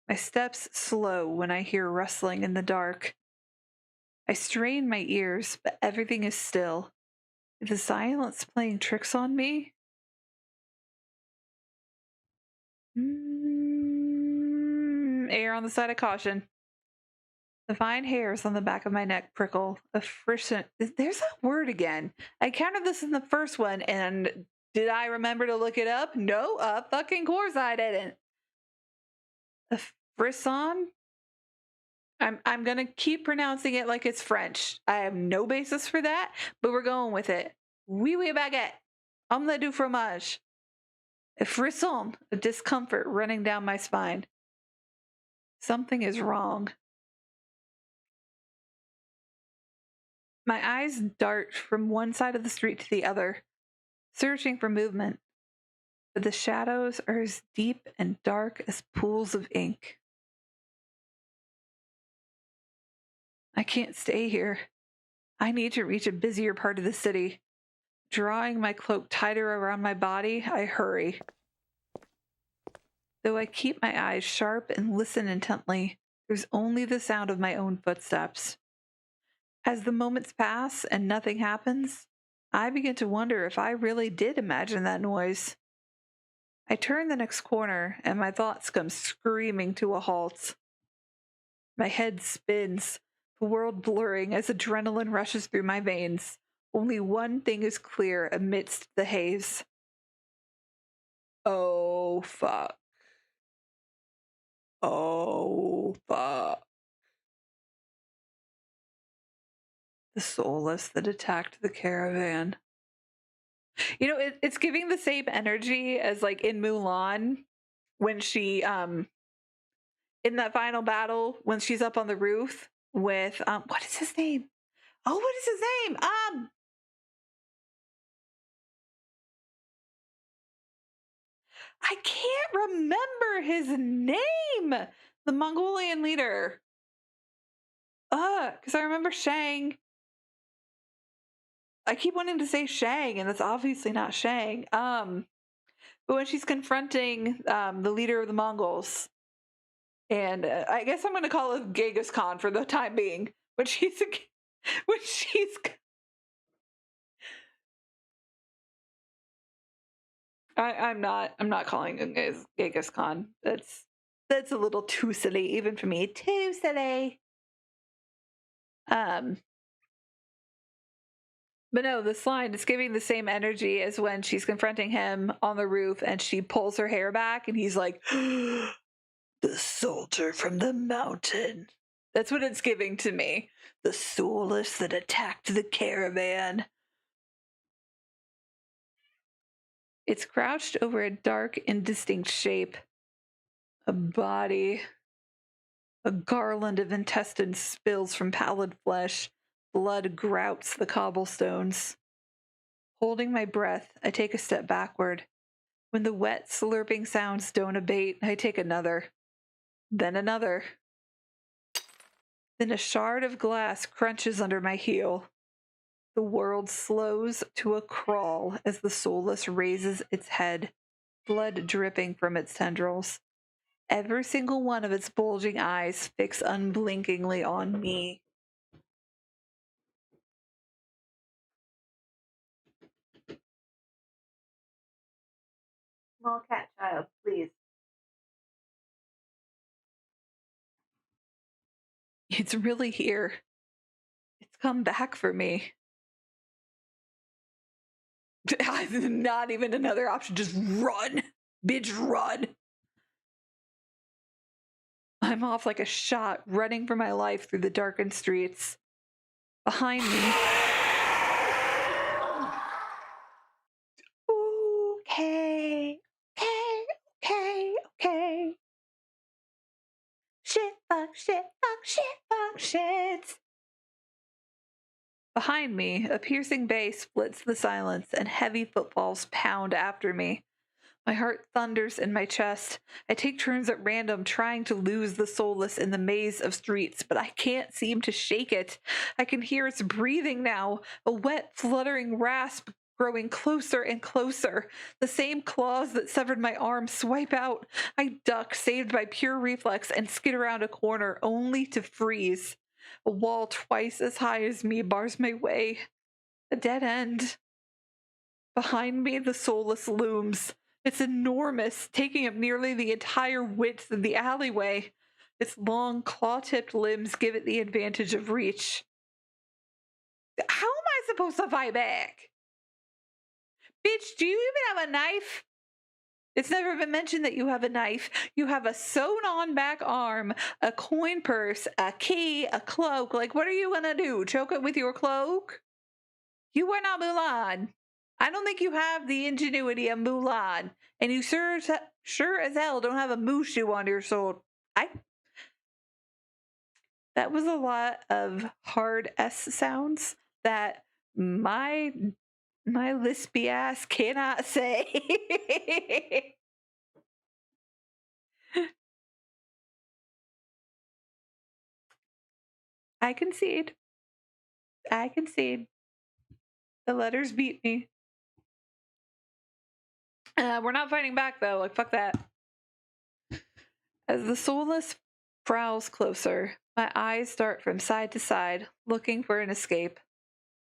My steps slow when I hear rustling in the dark. I strain my ears, but everything is still. Is the silence playing tricks on me? Err on the side of caution. The fine hairs on the back of my neck prickle. A frisson. There's that word again. I counted this in the first one, and did I remember to look it up? No, fucking course I didn't. A frisson? I'm gonna keep pronouncing it like it's French. I have no basis for that, but we're going with it. Oui, oui, baguette. Omelette du fromage. A frisson of discomfort running down my spine. Something is wrong. My eyes dart from one side of the street to the other, searching for movement. But the shadows are as deep and dark as pools of ink. I can't stay here. I need to reach a busier part of the city. Drawing my cloak tighter around my body, I hurry. Though I keep my eyes sharp and listen intently, there's only the sound of my own footsteps. As the moments pass and nothing happens, I begin to wonder if I really did imagine that noise. I turn the next corner and my thoughts come screaming to a halt. My head spins, the world blurring as adrenaline rushes through my veins. Only one thing is clear amidst the haze. Oh, fuck. Oh, fuck. The soulless that attacked the caravan. You know, it's giving the same energy as like in Mulan when she in that final battle when she's up on the roof with what is his name? Oh, what is his name? I can't remember his name. The Mongolian leader. Because I remember Shang. I keep wanting to say Shang, and that's obviously not Shang. But when she's confronting the leader of the Mongols, and I guess I'm going to call it Genghis Khan for the time being. When she's I'm not calling him Genghis Khan. That's a little too silly, even for me. Too silly. But no, this line is giving the same energy as when she's confronting him on the roof and she pulls her hair back and he's like, the soldier from the mountain. That's what it's giving to me. The soulless that attacked the caravan. It's crouched over a dark, indistinct shape. A body. A garland of intestines spills from pallid flesh. Blood grouts the cobblestones. Holding my breath, I take a step backward. When the wet, slurping sounds don't abate, I take another. Then another. Then a shard of glass crunches under my heel. The world slows to a crawl as the soulless raises its head, blood dripping from its tendrils. every single one of its bulging eyes fixed unblinkingly on me. Small cat child, please. It's really here. It's come back for me. Not even another option. Just run. Bitch, run. I'm off like a shot, running for my life through the darkened streets. Behind me. Okay. Okay. Shit, fuck, shit, fuck, shit, fuck, shit. Behind me, a piercing bass splits the silence, and heavy footfalls pound after me. My heart thunders in my chest. I take turns at random trying to lose the soulless in the maze of streets, but I can't seem to shake it. I can hear its breathing now, a wet, fluttering rasp growing closer and closer. The same claws that severed my arm swipe out. I duck, saved by pure reflex, and skid around a corner, only to freeze. A wall twice as high as me bars my way. A dead end. Behind me, the soulless looms. It's enormous, taking up nearly the entire width of the alleyway. Its long, claw-tipped limbs give it the advantage of reach. How am I supposed to fight back? Bitch, do you even have a knife? It's never been mentioned that you have a knife. You have a sewn-on back arm, a coin purse, a key, a cloak. Like, what are you gonna do? Choke it with your cloak? You are not Mulan. I don't think you have the ingenuity of Mulan. And you sure as hell don't have a Mushu on your sword. That was a lot of hard S sounds that my lispy ass cannot say. I concede. The letters beat me. We're not fighting back though. Like, fuck that. As the soulless prowls closer, my eyes dart from side to side, looking for an escape.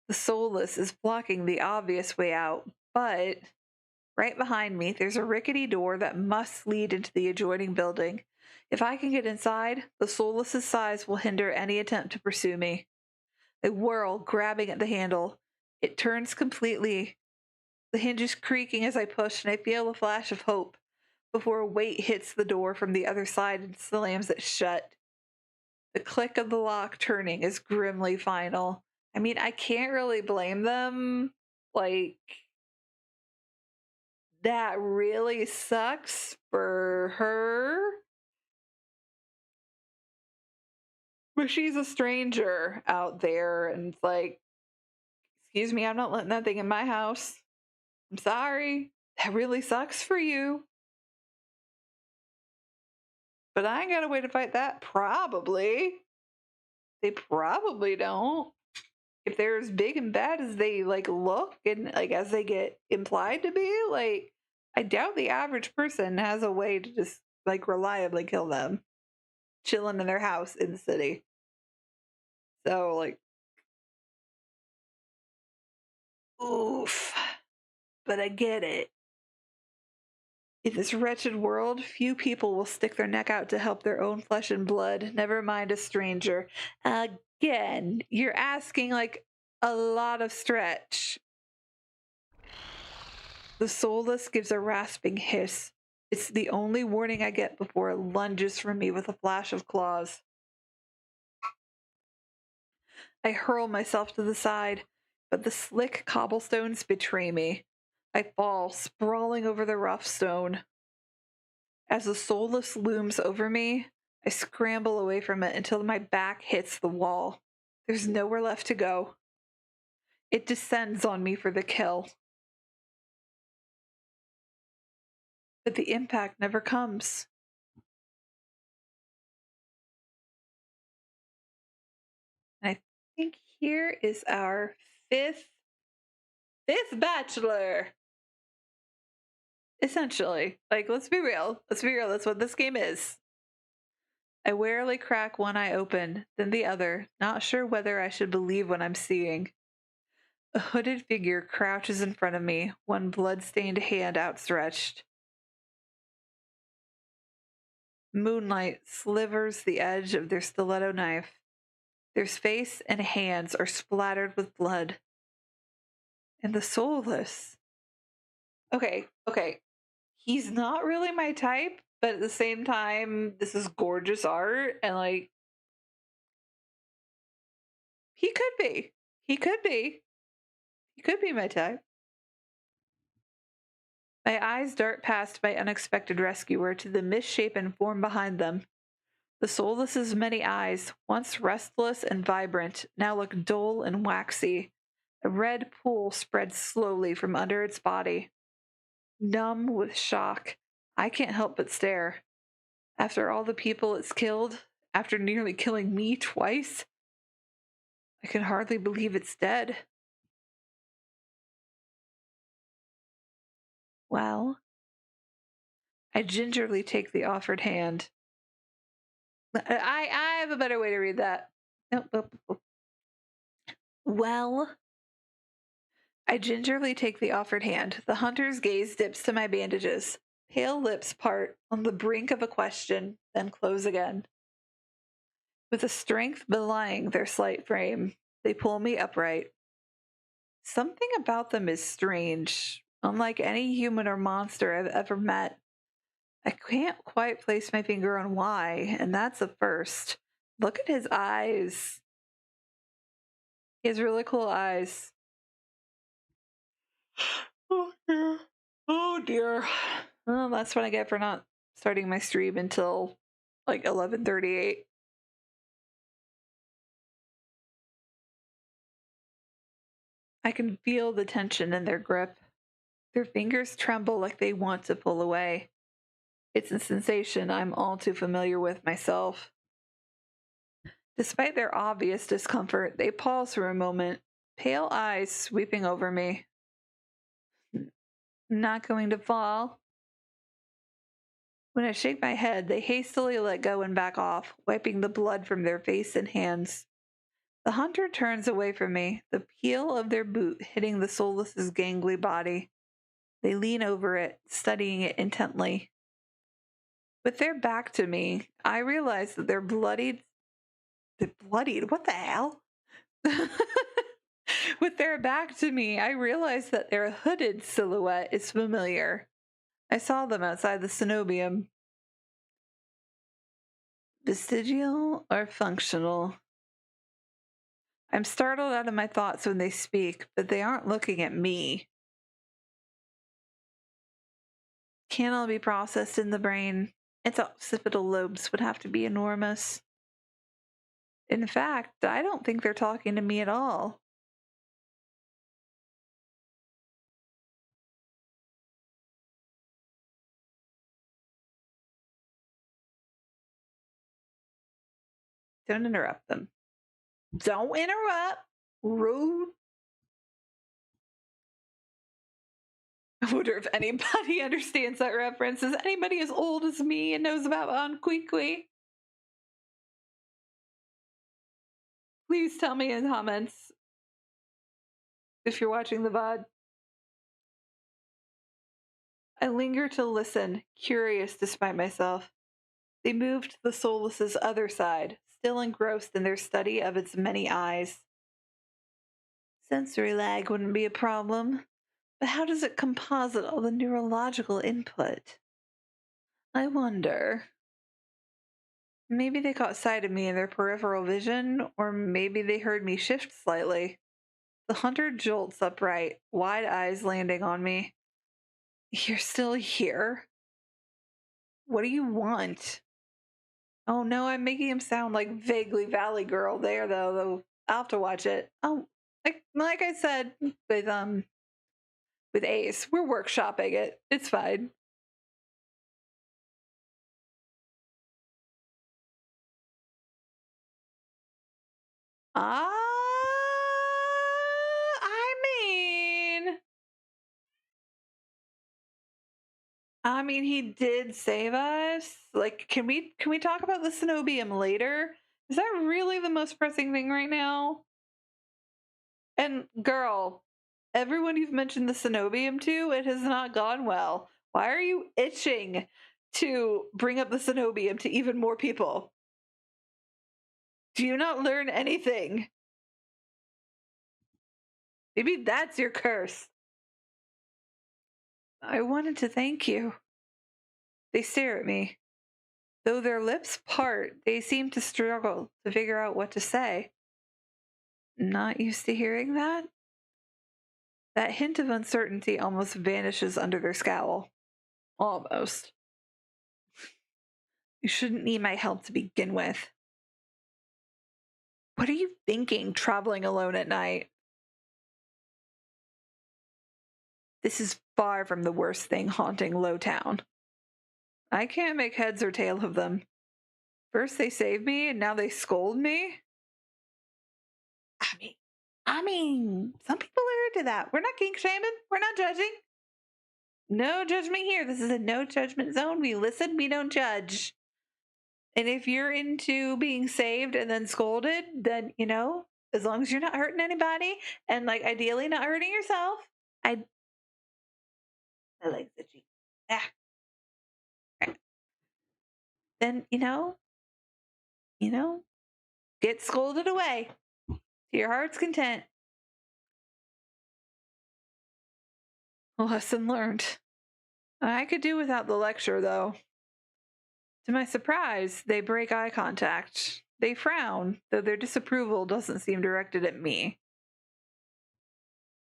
The soulless is blocking the obvious way out, but right behind me, there's a rickety door that must lead into the adjoining building. If I can get inside, the soulless's size will hinder any attempt to pursue me. I whirl, grabbing at the handle. It turns completely. The hinges creaking as I push, and I feel a flash of hope before a weight hits the door from the other side and slams it shut. The click of the lock turning is grimly final. I mean, I can't really blame them. Like, that really sucks for her. But she's a stranger out there, and it's like, excuse me, I'm not letting that thing in my house. I'm sorry. That really sucks for you. But I ain't got a way to fight that. Probably. They probably don't. If they're as big and bad as they like look and like as they get implied to be, like I doubt the average person has a way to just like reliably kill them chilling in their house in the city. So like oof. But I get it. In this wretched world, few people will stick their neck out to help their own flesh and blood, never mind a stranger. Again, you're asking like a lot of stretch. The soulless gives a rasping hiss. It's the only warning I get before it lunges for me with a flash of claws. I hurl myself to the side, but the slick cobblestones betray me. I fall, sprawling over the rough stone. As the soulless looms over me, I scramble away from it until my back hits the wall. There's nowhere left to go. It descends on me for the kill. But the impact never comes. And I think here is our fifth bachelor. Essentially. Like, let's be real. That's what this game is. I warily crack one eye open, then the other, not sure whether I should believe what I'm seeing. A hooded figure crouches in front of me, one blood-stained hand outstretched. Moonlight slivers the edge of their stiletto knife. Their face and hands are splattered with blood. And the soulless. Okay. He's not really my type, but at the same time, this is gorgeous art, and like, he could be. He could be. He could be my type. My eyes dart past my unexpected rescuer to the misshapen form behind them. The soulless's many eyes, once restless and vibrant, now look dull and waxy. A red pool spreads slowly from under its body. Numb with shock, I can't help but stare. After all the people it's killed, after nearly killing me twice, I can hardly believe it's dead. Well, I gingerly take the offered hand. I have a better way to read that. Nope. Well, I gingerly take the offered hand. The hunter's gaze dips to my bandages. Pale lips part on the brink of a question, then close again. With a strength belying their slight frame, they pull me upright. Something about them is strange, unlike any human or monster I've ever met. I can't quite place my finger on why, and that's a first. Look at his eyes. He has really cool eyes. Oh dear. Oh dear. Well, that's what I get for not starting my stream until like 11:38. I can feel the tension in their grip. Their fingers tremble like they want to pull away. It's a sensation I'm all too familiar with myself. Despite their obvious discomfort, they pause for a moment, pale eyes sweeping over me. Not going to fall. When I shake my head, they hastily let go and back off, wiping the blood from their face and hands. The hunter turns away from me, the heel of their boot hitting the soulless's gangly body. They lean over it, studying it intently. With their back to me, I realize that they're bloodied. They're bloodied? What the hell? With their back to me, I realize that their hooded silhouette is familiar. I saw them outside the cenobium. Vestigial or functional? I'm startled out of my thoughts when they speak, but they aren't looking at me. Can't all be processed in the brain. Its occipital lobes would have to be enormous. In fact, I don't think they're talking to me at all. Don't interrupt them. Don't interrupt. Rude. I wonder if anybody understands that reference. Is anybody as old as me and knows about Anquiqui? Please tell me in comments if you're watching the VOD. I linger to listen, curious despite myself. They moved to the soulless's other side, still engrossed in their study of its many eyes. Sensory lag wouldn't be a problem, but how does it composite all the neurological input? I wonder. Maybe they caught sight of me in their peripheral vision, or maybe they heard me shift slightly. The hunter jolts upright, wide eyes landing on me. You're still here? What do you want? Oh no, I'm making him sound like vaguely Valley Girl there, though. I'll have to watch it. Oh, like I said with Ace, we're workshopping it. It's fine. I mean, I mean, he did save us. Like, can we talk about the Cenobium later? Is that really the most pressing thing right now? And girl, everyone you've mentioned the Cenobium to, it has not gone well. Why are you itching to bring up the Cenobium to even more people? Do you not learn anything? Maybe that's your curse. I wanted to thank you. They stare at me. Though their lips part, they seem to struggle to figure out what to say. Not used to hearing that? That hint of uncertainty almost vanishes under their scowl. Almost. You shouldn't need my help to begin with. What are you thinking, traveling alone at night? This is far from the worst thing haunting Lowtown. I can't make heads or tail of them. First they save me, and now they scold me? I mean, some people are into that. We're not kink shaming. We're not judging. No judgment here. This is a no judgment zone. We listen, we don't judge. And if you're into being saved and then scolded, then, as long as you're not hurting anybody and, like, ideally not hurting yourself, I like the G. Ah. Right. Then, get scolded away to your heart's content. Lesson learned. I could do without the lecture, though. To my surprise, they break eye contact. They frown, though their disapproval doesn't seem directed at me.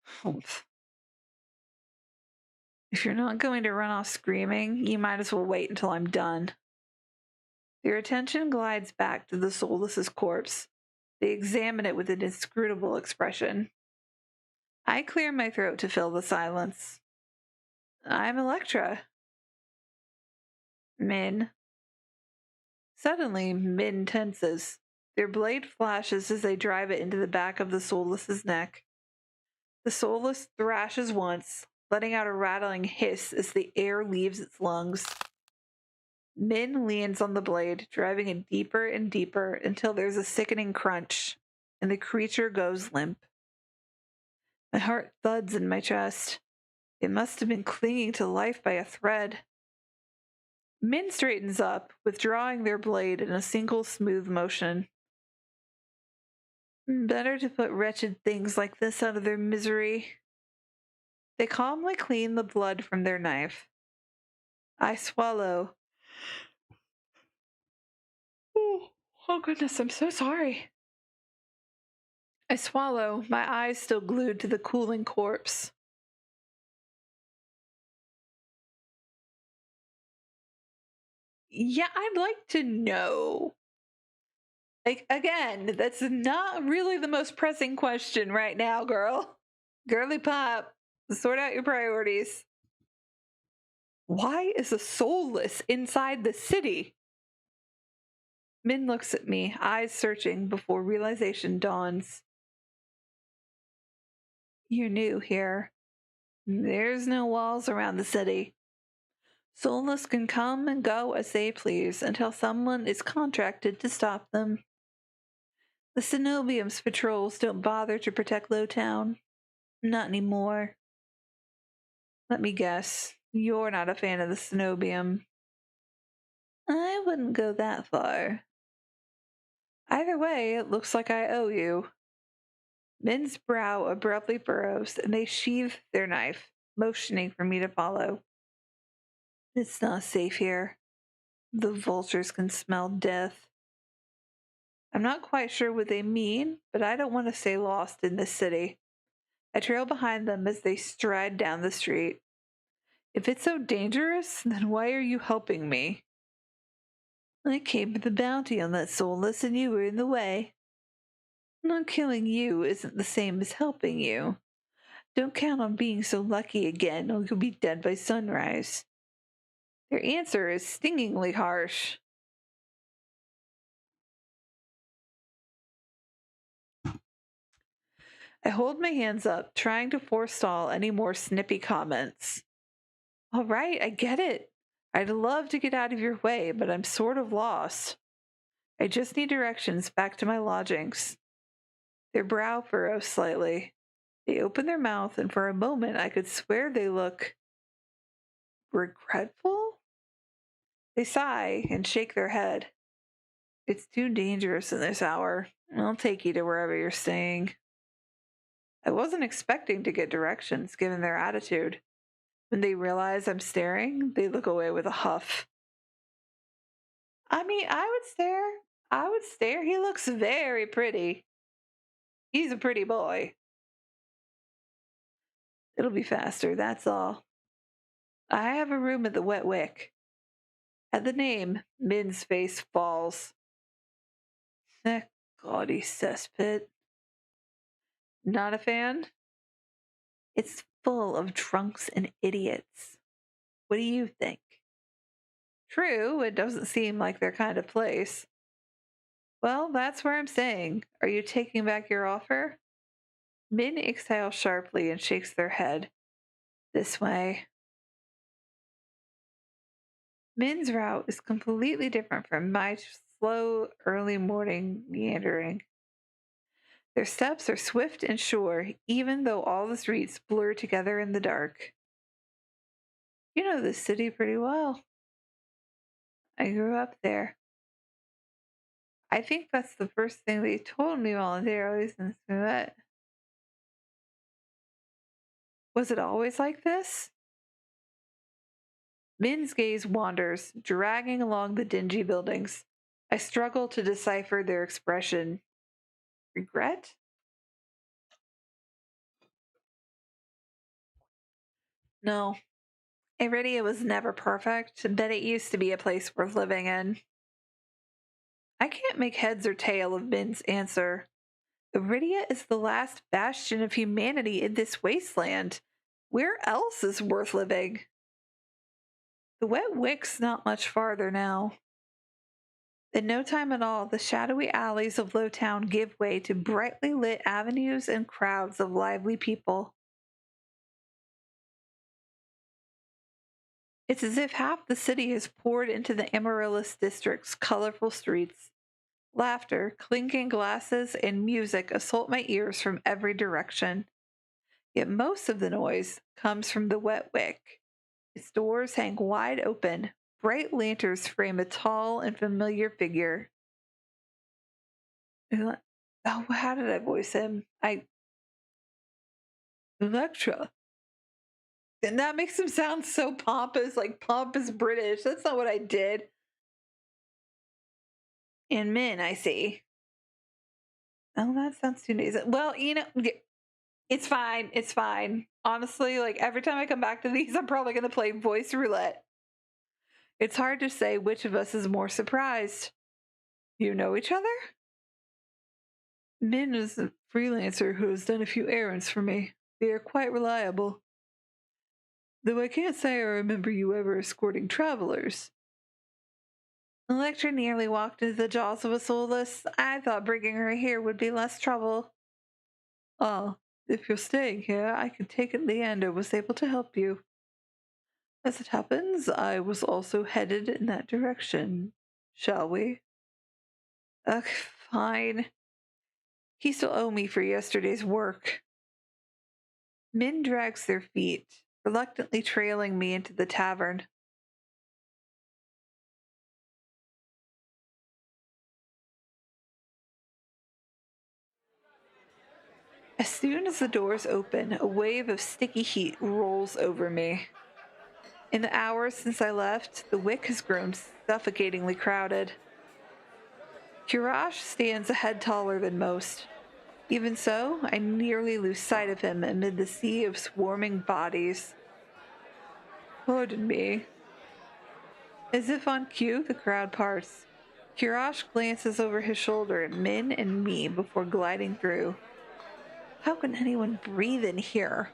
Humph. If you're not going to run off screaming, you might as well wait until I'm done. Their attention glides back to the soulless's corpse. They examine it with an inscrutable expression. I clear my throat to fill the silence. I'm Electra. Min. Suddenly, Min tenses. Their blade flashes as they drive it into the back of the soulless's neck. The soulless thrashes once, letting out a rattling hiss as the air leaves its lungs. Min leans on the blade, driving it deeper and deeper until there's a sickening crunch, and the creature goes limp. My heart thuds in my chest. It must have been clinging to life by a thread. Min straightens up, withdrawing their blade in a single smooth motion. Better to put wretched things like this out of their misery. They calmly clean the blood from their knife. I swallow. Oh goodness, I'm so sorry. I swallow, my eyes still glued to the cooling corpse. Yeah, I'd like to know. Like, again, that's not really the most pressing question right now, girl. Girly pop, sort out your priorities. Why is a soulless inside the city? Min looks at me, eyes searching before realization dawns. You're new here. There's no walls around the city. Soulless can come and go as they please until someone is contracted to stop them. The Cenobium's patrols don't bother to protect Lowtown. Not anymore. Let me guess. You're not a fan of the Cenobium. I wouldn't go that far. Either way, it looks like I owe you. Min's brow abruptly furrows, and they sheathe their knife, motioning for me to follow. It's not safe here. The vultures can smell death. I'm not quite sure what they mean, but I don't want to stay lost in this city. I trail behind them as they stride down the street. If it's so dangerous, then why are you helping me? I came with the bounty on that soulless and you were in the way. Not killing you isn't the same as helping you. Don't count on being so lucky again or you'll be dead by sunrise. Their answer is stingingly harsh. I hold my hands up, trying to forestall any more snippy comments. All right, I get it. I'd love to get out of your way, but I'm sort of lost. I just need directions back to my lodgings. Their brow furrows slightly. They open their mouth, and for a moment I could swear they look regretful? They sigh and shake their head. It's too dangerous in this hour. I'll take you to wherever you're staying. I wasn't expecting to get directions given their attitude. When they realize I'm staring, they look away with a huff. I mean, I would stare. I would stare. He looks very pretty. He's a pretty boy. It'll be faster, that's all. I have a room at the Wet Wick. At the name, Min's face falls. That gaudy cesspit. Not a fan? It's full of drunks and idiots. What do you think? True, it doesn't seem like their kind of place. Well, that's where I'm staying. Are you taking back your offer? Min exhales sharply and shakes their head. This way. Min's route is completely different from my slow, early morning meandering. Their steps are swift and sure, even though all the streets blur together in the dark. You know this city pretty well. I grew up there. I think that's the first thing they told me voluntarily since we met. Was it always like this? Min's gaze wanders, dragging along the dingy buildings. I struggle to decipher their expression. Regret? No. Iridia was never perfect, but it used to be a place worth living in. I can't make heads or tail of Min's answer. Iridia is the last bastion of humanity in this wasteland. Where else is worth living? The Wet Wick's not much farther now. In no time at all, the shadowy alleys of Lowtown give way to brightly lit avenues and crowds of lively people. It's as if half the city has poured into the Amaryllis district's colorful streets. Laughter, clinking glasses, and music assault my ears from every direction. Yet most of the noise comes from the Wet Wick. Its doors hang wide open. Bright lanterns frame a tall and familiar figure. Oh, how did I voice him? Electra. And that makes him sound so pompous, like pompous British. That's not what I did. And Min, I see. Oh, that sounds too nasal. Well, it's fine. It's fine. Honestly, like every time I come back to these, I'm probably going to play voice roulette. It's hard to say which of us is more surprised. You know each other? Min is a freelancer who has done a few errands for me. They are quite reliable. Though I can't say I remember you ever escorting travelers. Electra nearly walked into the jaws of a soulless. I thought bringing her here would be less trouble. Ah, if you're staying here, I can take it Leander was able to help you. As it happens, I was also headed in that direction. Shall we? Ugh, fine. He still owe me for yesterday's work. Min drags their feet, reluctantly trailing me into the tavern. As soon as the doors open, a wave of sticky heat rolls over me. In the hours since I left, the wick has grown suffocatingly crowded. Kuras stands a head taller than most. Even so, I nearly lose sight of him amid the sea of swarming bodies. Pardon me. As if on cue, the crowd parts. Kuras glances over his shoulder at Min and me before gliding through. How can anyone breathe in here?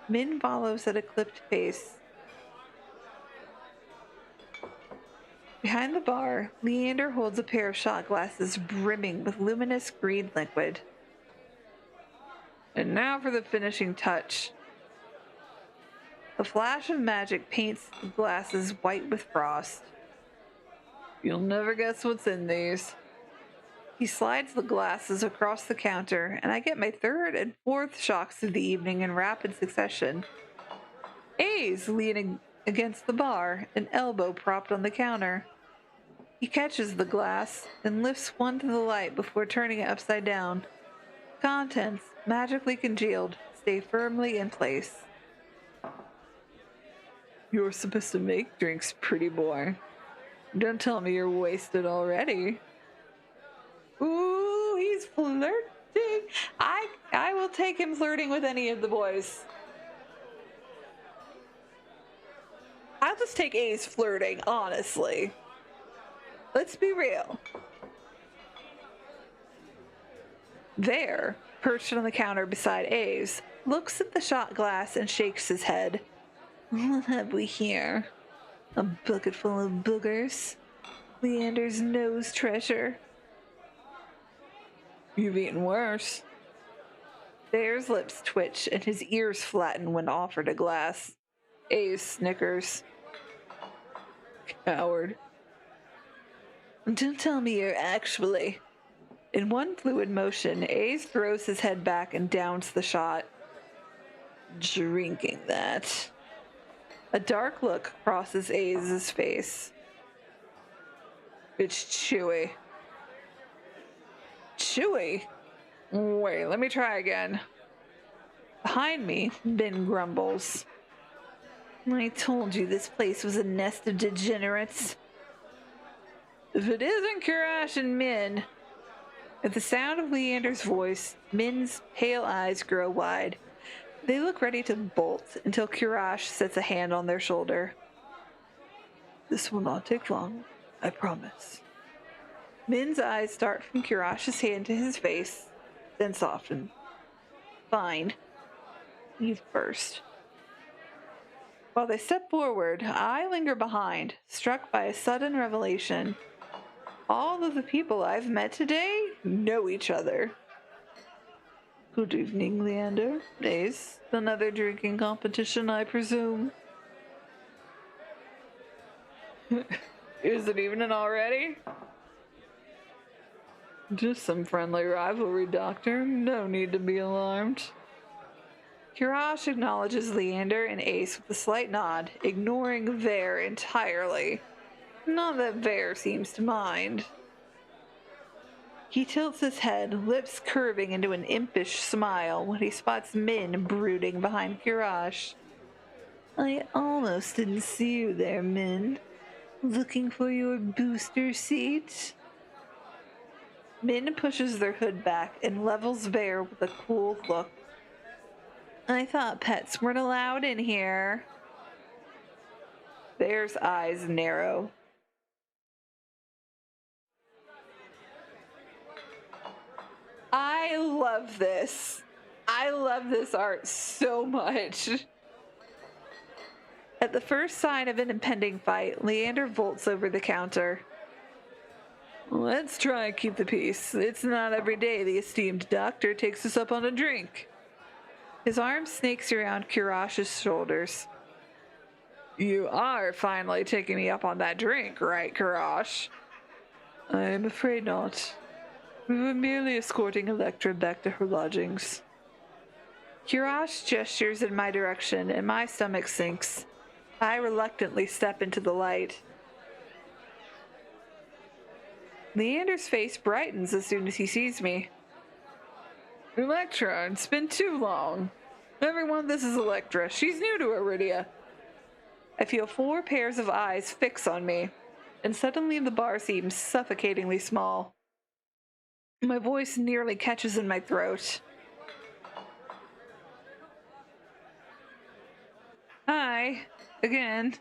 Min follows at a clipped pace. Behind the bar, Leander holds a pair of shot glasses brimming with luminous green liquid. And now for the finishing touch. A flash of magic paints the glasses white with frost. You'll never guess what's in these. He slides the glasses across the counter, and I get my third and fourth shocks of the evening in rapid succession. A's leaning against the bar, an elbow propped on the counter. He catches the glass and lifts one to the light before turning it upside down. Contents, magically congealed, stay firmly in place. You're supposed to make drinks, pretty boy. Don't tell me you're wasted already. Ooh, he's flirting. I will take him flirting with any of the boys. I'll just take A's flirting, honestly. Let's be real. There, perched on the counter beside A's, looks at the shot glass and shakes his head. What have we here? A bucket full of boogers. Leander's nose treasure. You've eaten worse. Bear's lips twitch and his ears flatten when offered a glass. Ace snickers. Coward. Don't tell me you're actually... In one fluid motion, Ace throws his head back and downs the shot. Drinking that. A dark look crosses A's face. It's chewy. Chewy? Wait, let me try again. Behind me, Ben grumbles. I told you this place was a nest of degenerates. If it isn't Kuras and Min. At the sound of Leander's voice, Min's pale eyes grow wide. They look ready to bolt until Kuras sets a hand on their shoulder. This will not take long, I promise. Min's eyes start from Kurash's hand to his face, then soften. Fine. You first. While they step forward, I linger behind, struck by a sudden revelation. All of the people I've met today know each other. Good evening, Leander. Ace, another drinking competition, I presume. Is it evening already? Just some friendly rivalry, Doctor. No need to be alarmed. Kuras acknowledges Leander and Ace with a slight nod, ignoring Vare entirely. Not that Vare seems to mind. He tilts his head, lips curving into an impish smile when he spots Min brooding behind Kuras. I almost didn't see you there, Min. Looking for your booster seat? Min pushes their hood back and levels Vare with a cool look. I thought pets weren't allowed in here. Vare's eyes narrow. I love this. I love this art so much. At the first sign of an impending fight, Leander vaults over the counter. Let's try and keep the peace. It's not every day the esteemed doctor takes us up on a drink. His arm snakes around Kurash's shoulders. You are finally taking me up on that drink, right, Kuras? I'm afraid not. We were merely escorting Electra back to her lodgings. Kuras gestures in my direction, and my stomach sinks. I reluctantly step into the light. Leander's face brightens as soon as he sees me. Electra, it's been too long. Everyone, this is Electra. She's new to Iridia. I feel 4 pairs of eyes fix on me, and suddenly the bar seems suffocatingly small. My voice nearly catches in my throat. Hi, again.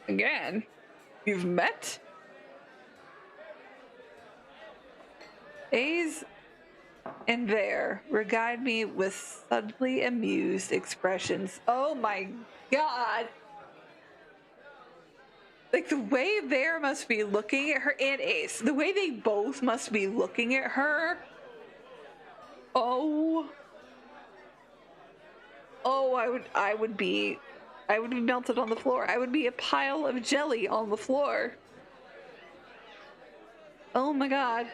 Again? You've met? A's and Vare regard me with suddenly amused expressions. Oh my god! Like, the way Vare must be looking at her, and Ace, the way they both must be looking at her. Oh Oh, I would be melted on the floor. I would be a pile of jelly on the floor. Oh my god.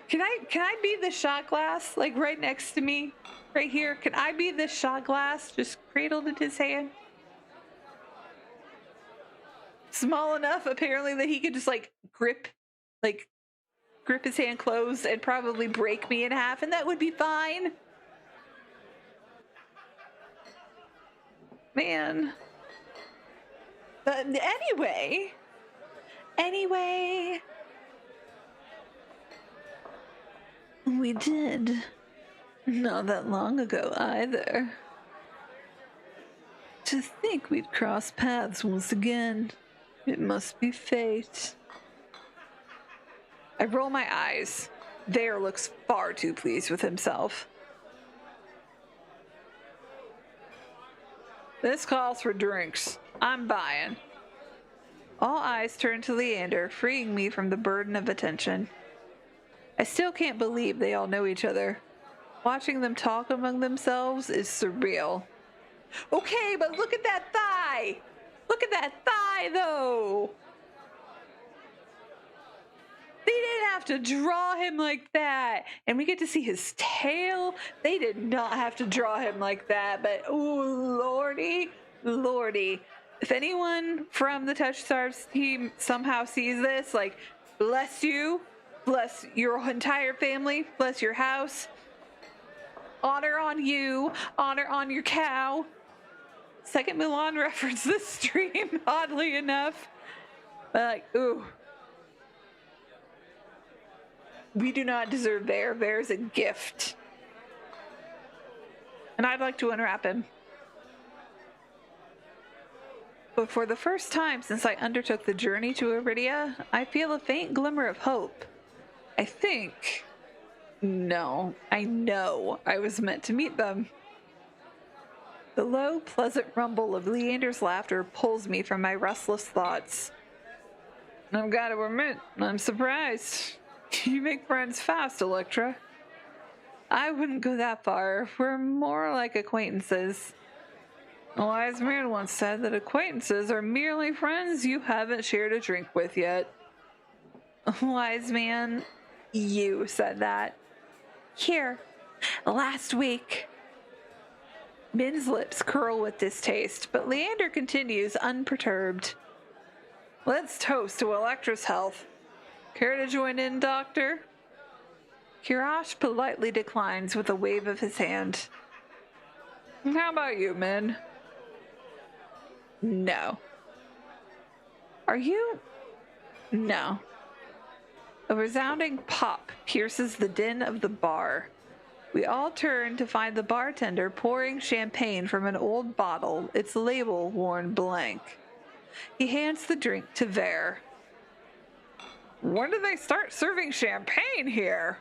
Can I be the shot glass, like right next to me? Right here? Can I be the shot glass just cradled in his hand? Small enough, apparently, that he could just like grip his hand closed and probably break me in half, and that would be fine. Man. But anyway. We did. Not that long ago either. To think we'd cross paths once again. It must be fate. I roll my eyes. Vare looks far too pleased with himself. This calls for drinks. I'm buying. All eyes turn to Leander, freeing me from the burden of attention. I still can't believe they all know each other. Watching them talk among themselves is surreal. Okay, but look at that thigh! Look at that thigh, though! They didn't have to draw him like that. And we get to see his tail. They did not have to draw him like that. But, ooh, lordy. If anyone from the TOUCHSTARVED team somehow sees this, like, bless you. Bless your entire family. Bless your house. Honor on you. Honor on your cow. Second Mulan reference this stream, oddly enough. But, like, ooh. We do not deserve Vare. Vare's a gift. And I'd like to unwrap him. But for the first time since I undertook the journey to Iridia, I feel a faint glimmer of hope. I know I was meant to meet them. The low, pleasant rumble of Leander's laughter pulls me from my restless thoughts. I've got to admit, I'm surprised. You make friends fast, Electra. I wouldn't go that far. We're more like acquaintances. A wise man once said that acquaintances are merely friends you haven't shared a drink with yet. Wise man, you said that. Here, last week. Min's lips curl with distaste, but Leander continues unperturbed. Let's toast to Electra's health. Care to join in, Doctor? Kuras politely declines with a wave of his hand. How about you, Min? No. Are you? No. A resounding pop pierces the din of the bar. We all turn to find the bartender pouring champagne from an old bottle, its label worn blank. He hands the drink to Vare. When did they start serving champagne here?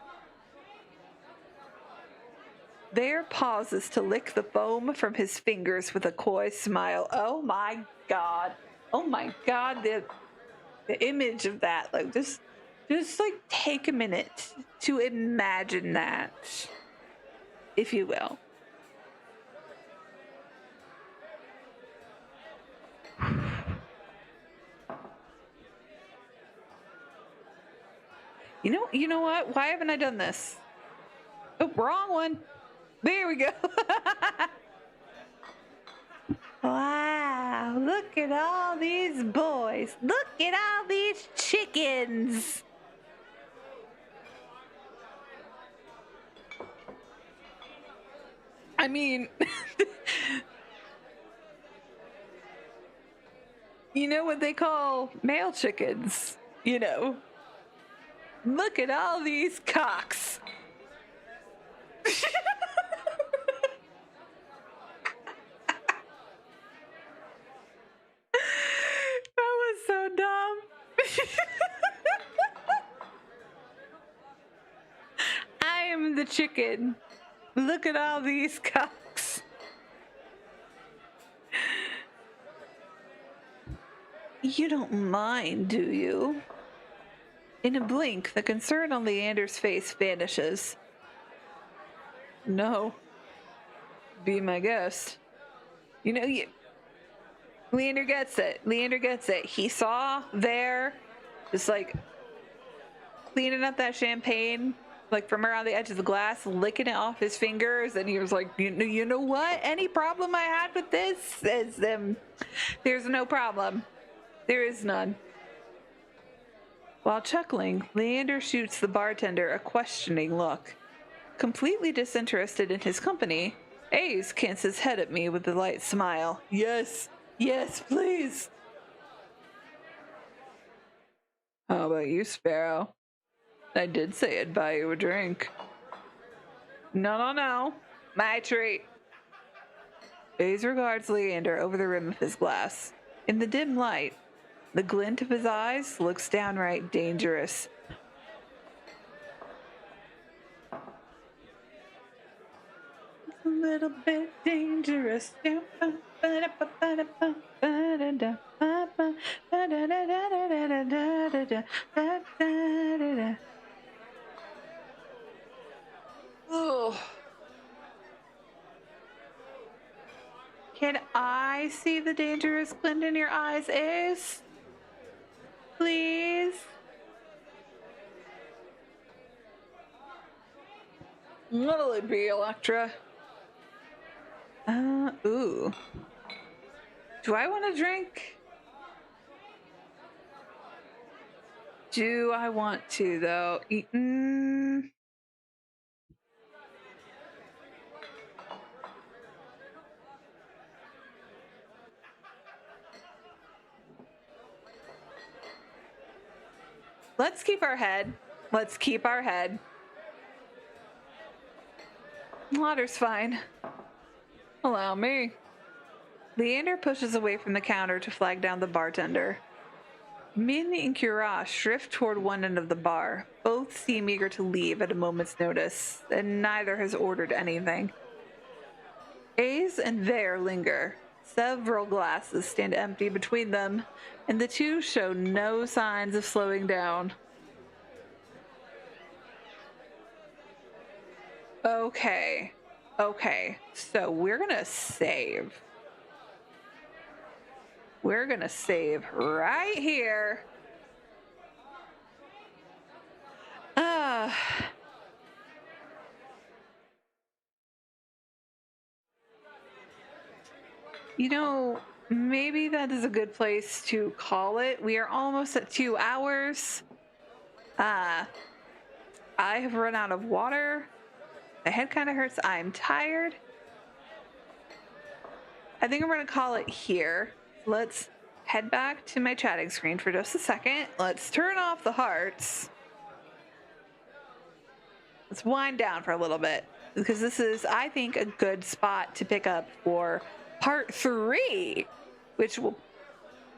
Vare pauses to lick the foam from his fingers with a coy smile. Oh my god. Oh my god, the image of that. Like just like take a minute to imagine that, if you will. You know what? Why haven't I done this? Oh, wrong one. There we go. Wow, look at all these boys. Look at all these chickens. I mean, you know what they call male chickens, you know. Look at all these cocks. That was so dumb. I am the chicken. Look at all these cocks. You don't mind, do you? In a blink, the concern on Leander's face vanishes. No. Be my guest. You know, Leander gets it. Leander gets it. He saw there, just like cleaning up that champagne, like from around the edge of the glass, licking it off his fingers, and he was like, you know what? Any problem I had with this is there's no problem. There is none. While chuckling, Leander shoots the bartender a questioning look. Completely disinterested in his company, Ace cants his head at me with a light smile. Yes, yes, please. How about you, Sparrow? I did say I'd buy you a drink. No. My treat. Ace regards Leander over the rim of his glass. In the dim light, the glint of his eyes looks downright dangerous. A little bit dangerous. Oh. Can I see the dangerous glint in your eyes, Ace? Please? What'll it be, Electra? Ooh. Do I want a drink? Do I want to, though? Let's keep our head. Let's keep our head. Water's fine. Allow me. Leander pushes away from the counter to flag down the bartender. Min and Kuras drift toward one end of the bar. Both seem eager to leave at a moment's notice, and neither has ordered anything. Ace and Vare linger. Several glasses stand empty between them, and the two show no signs of slowing down. Okay, so we're gonna save. We're gonna save right here. You know, maybe that is a good place to call it. We are almost at 2 hours. I have run out of water. My head kind of hurts. I'm tired. I think I'm going to call it here. Let's head back to my chatting screen for just a second. Let's turn off the hearts. Let's wind down for a little bit, because this is, I think, a good spot to pick up for part 3, which will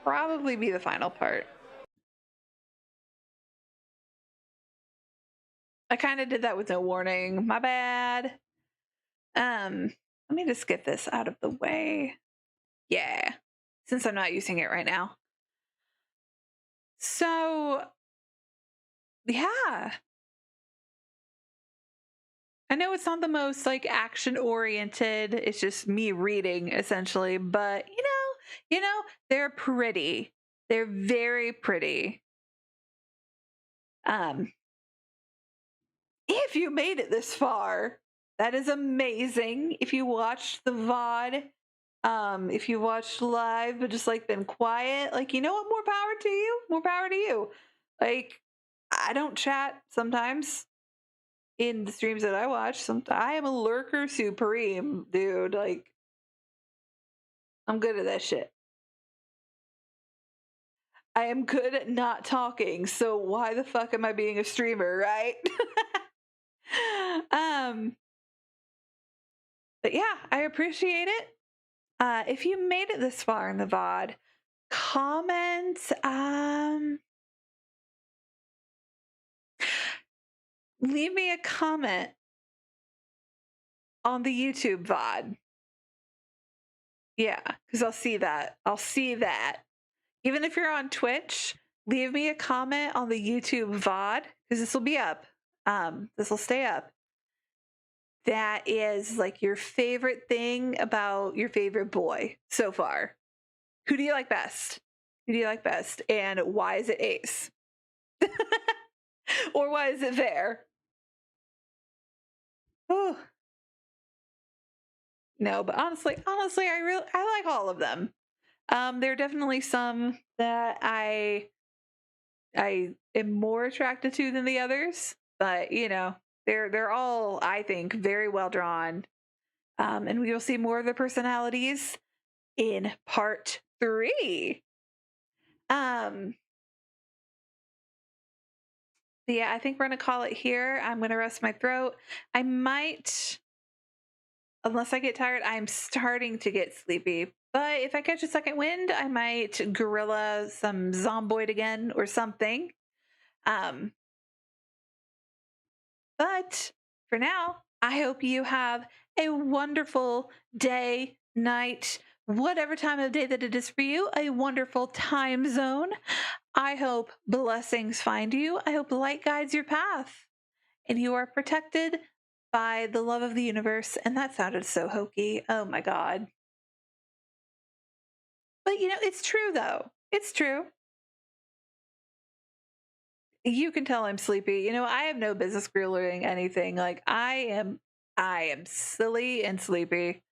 probably be the final part. I kind of did that with no warning. My bad. Let me just get this out of the way. Yeah, since I'm not using it right now. So, yeah. I know it's not the most like action oriented. It's just me reading essentially, but you know, they're pretty. They're very pretty. If you made it this far, that is amazing. If you watched the VOD, if you watched live but just like been quiet, like, you know what, more power to you. More power to you. Like, I don't chat sometimes in the streams that I watch. I am a lurker supreme, dude. Like, I'm good at that shit. I am good at not talking, so why the fuck am I being a streamer, right? But yeah, I appreciate it. If you made it this far in the VOD, comment, leave me a comment on the YouTube VOD. Yeah, because I'll see that. Even if you're on Twitch, leave me a comment on the YouTube VOD, because this will be up. This will stay up. that is like your favorite thing about your favorite boy so far. Who do you like best? Who do you like best? And why is it Ace? Or why is it Fair? Oh, no, but honestly, I like all of them. There are definitely some that I am more attracted to than the others, but you know, they're all, I think, very well drawn. And we will see more of the personalities in part 3. Um, yeah, I think we're gonna call it here. I'm gonna rest my throat. I might, unless I get tired, I'm starting to get sleepy. But if I catch a second wind, I might gorilla some zomboid again or something. Um, but for now, I hope you have a wonderful day, night, whatever time of day that it is for you, a wonderful time zone. I hope blessings find you. I hope light guides your path and you are protected by the love of the universe. And that sounded so hokey. Oh my God. But you know, it's true though. It's true. You can tell I'm sleepy. You know, I have no business grilling anything. Like I am silly and sleepy.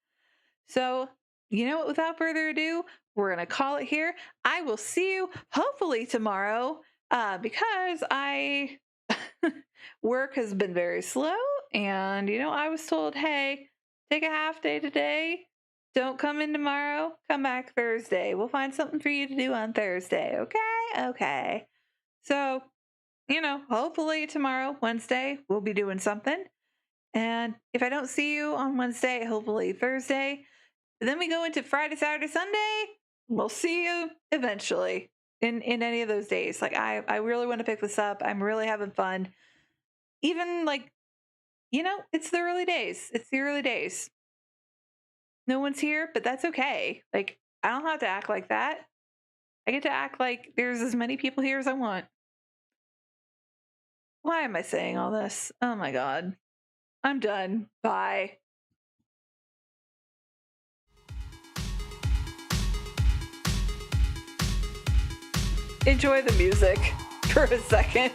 So, you know what, without further ado, we're going to call it here. I will see you hopefully tomorrow because I work has been very slow and you know, I was told, "Hey, take a half day today. Don't come in tomorrow. Come back Thursday. We'll find something for you to do on Thursday." Okay? Okay. So, you know, hopefully tomorrow, Wednesday, we'll be doing something. And if I don't see you on Wednesday, hopefully Thursday. Then we go into Friday, Saturday, Sunday. We'll see you eventually in any of those days. Like I really want to pick this up. I'm really having fun. Even like, you know, it's the early days. It's the early days. No one's here, but that's okay. Like I don't have to act like that. I get to act like there's as many people here as I want. Why am I saying all this? Oh my God. I'm done. Bye. Enjoy the music for a second.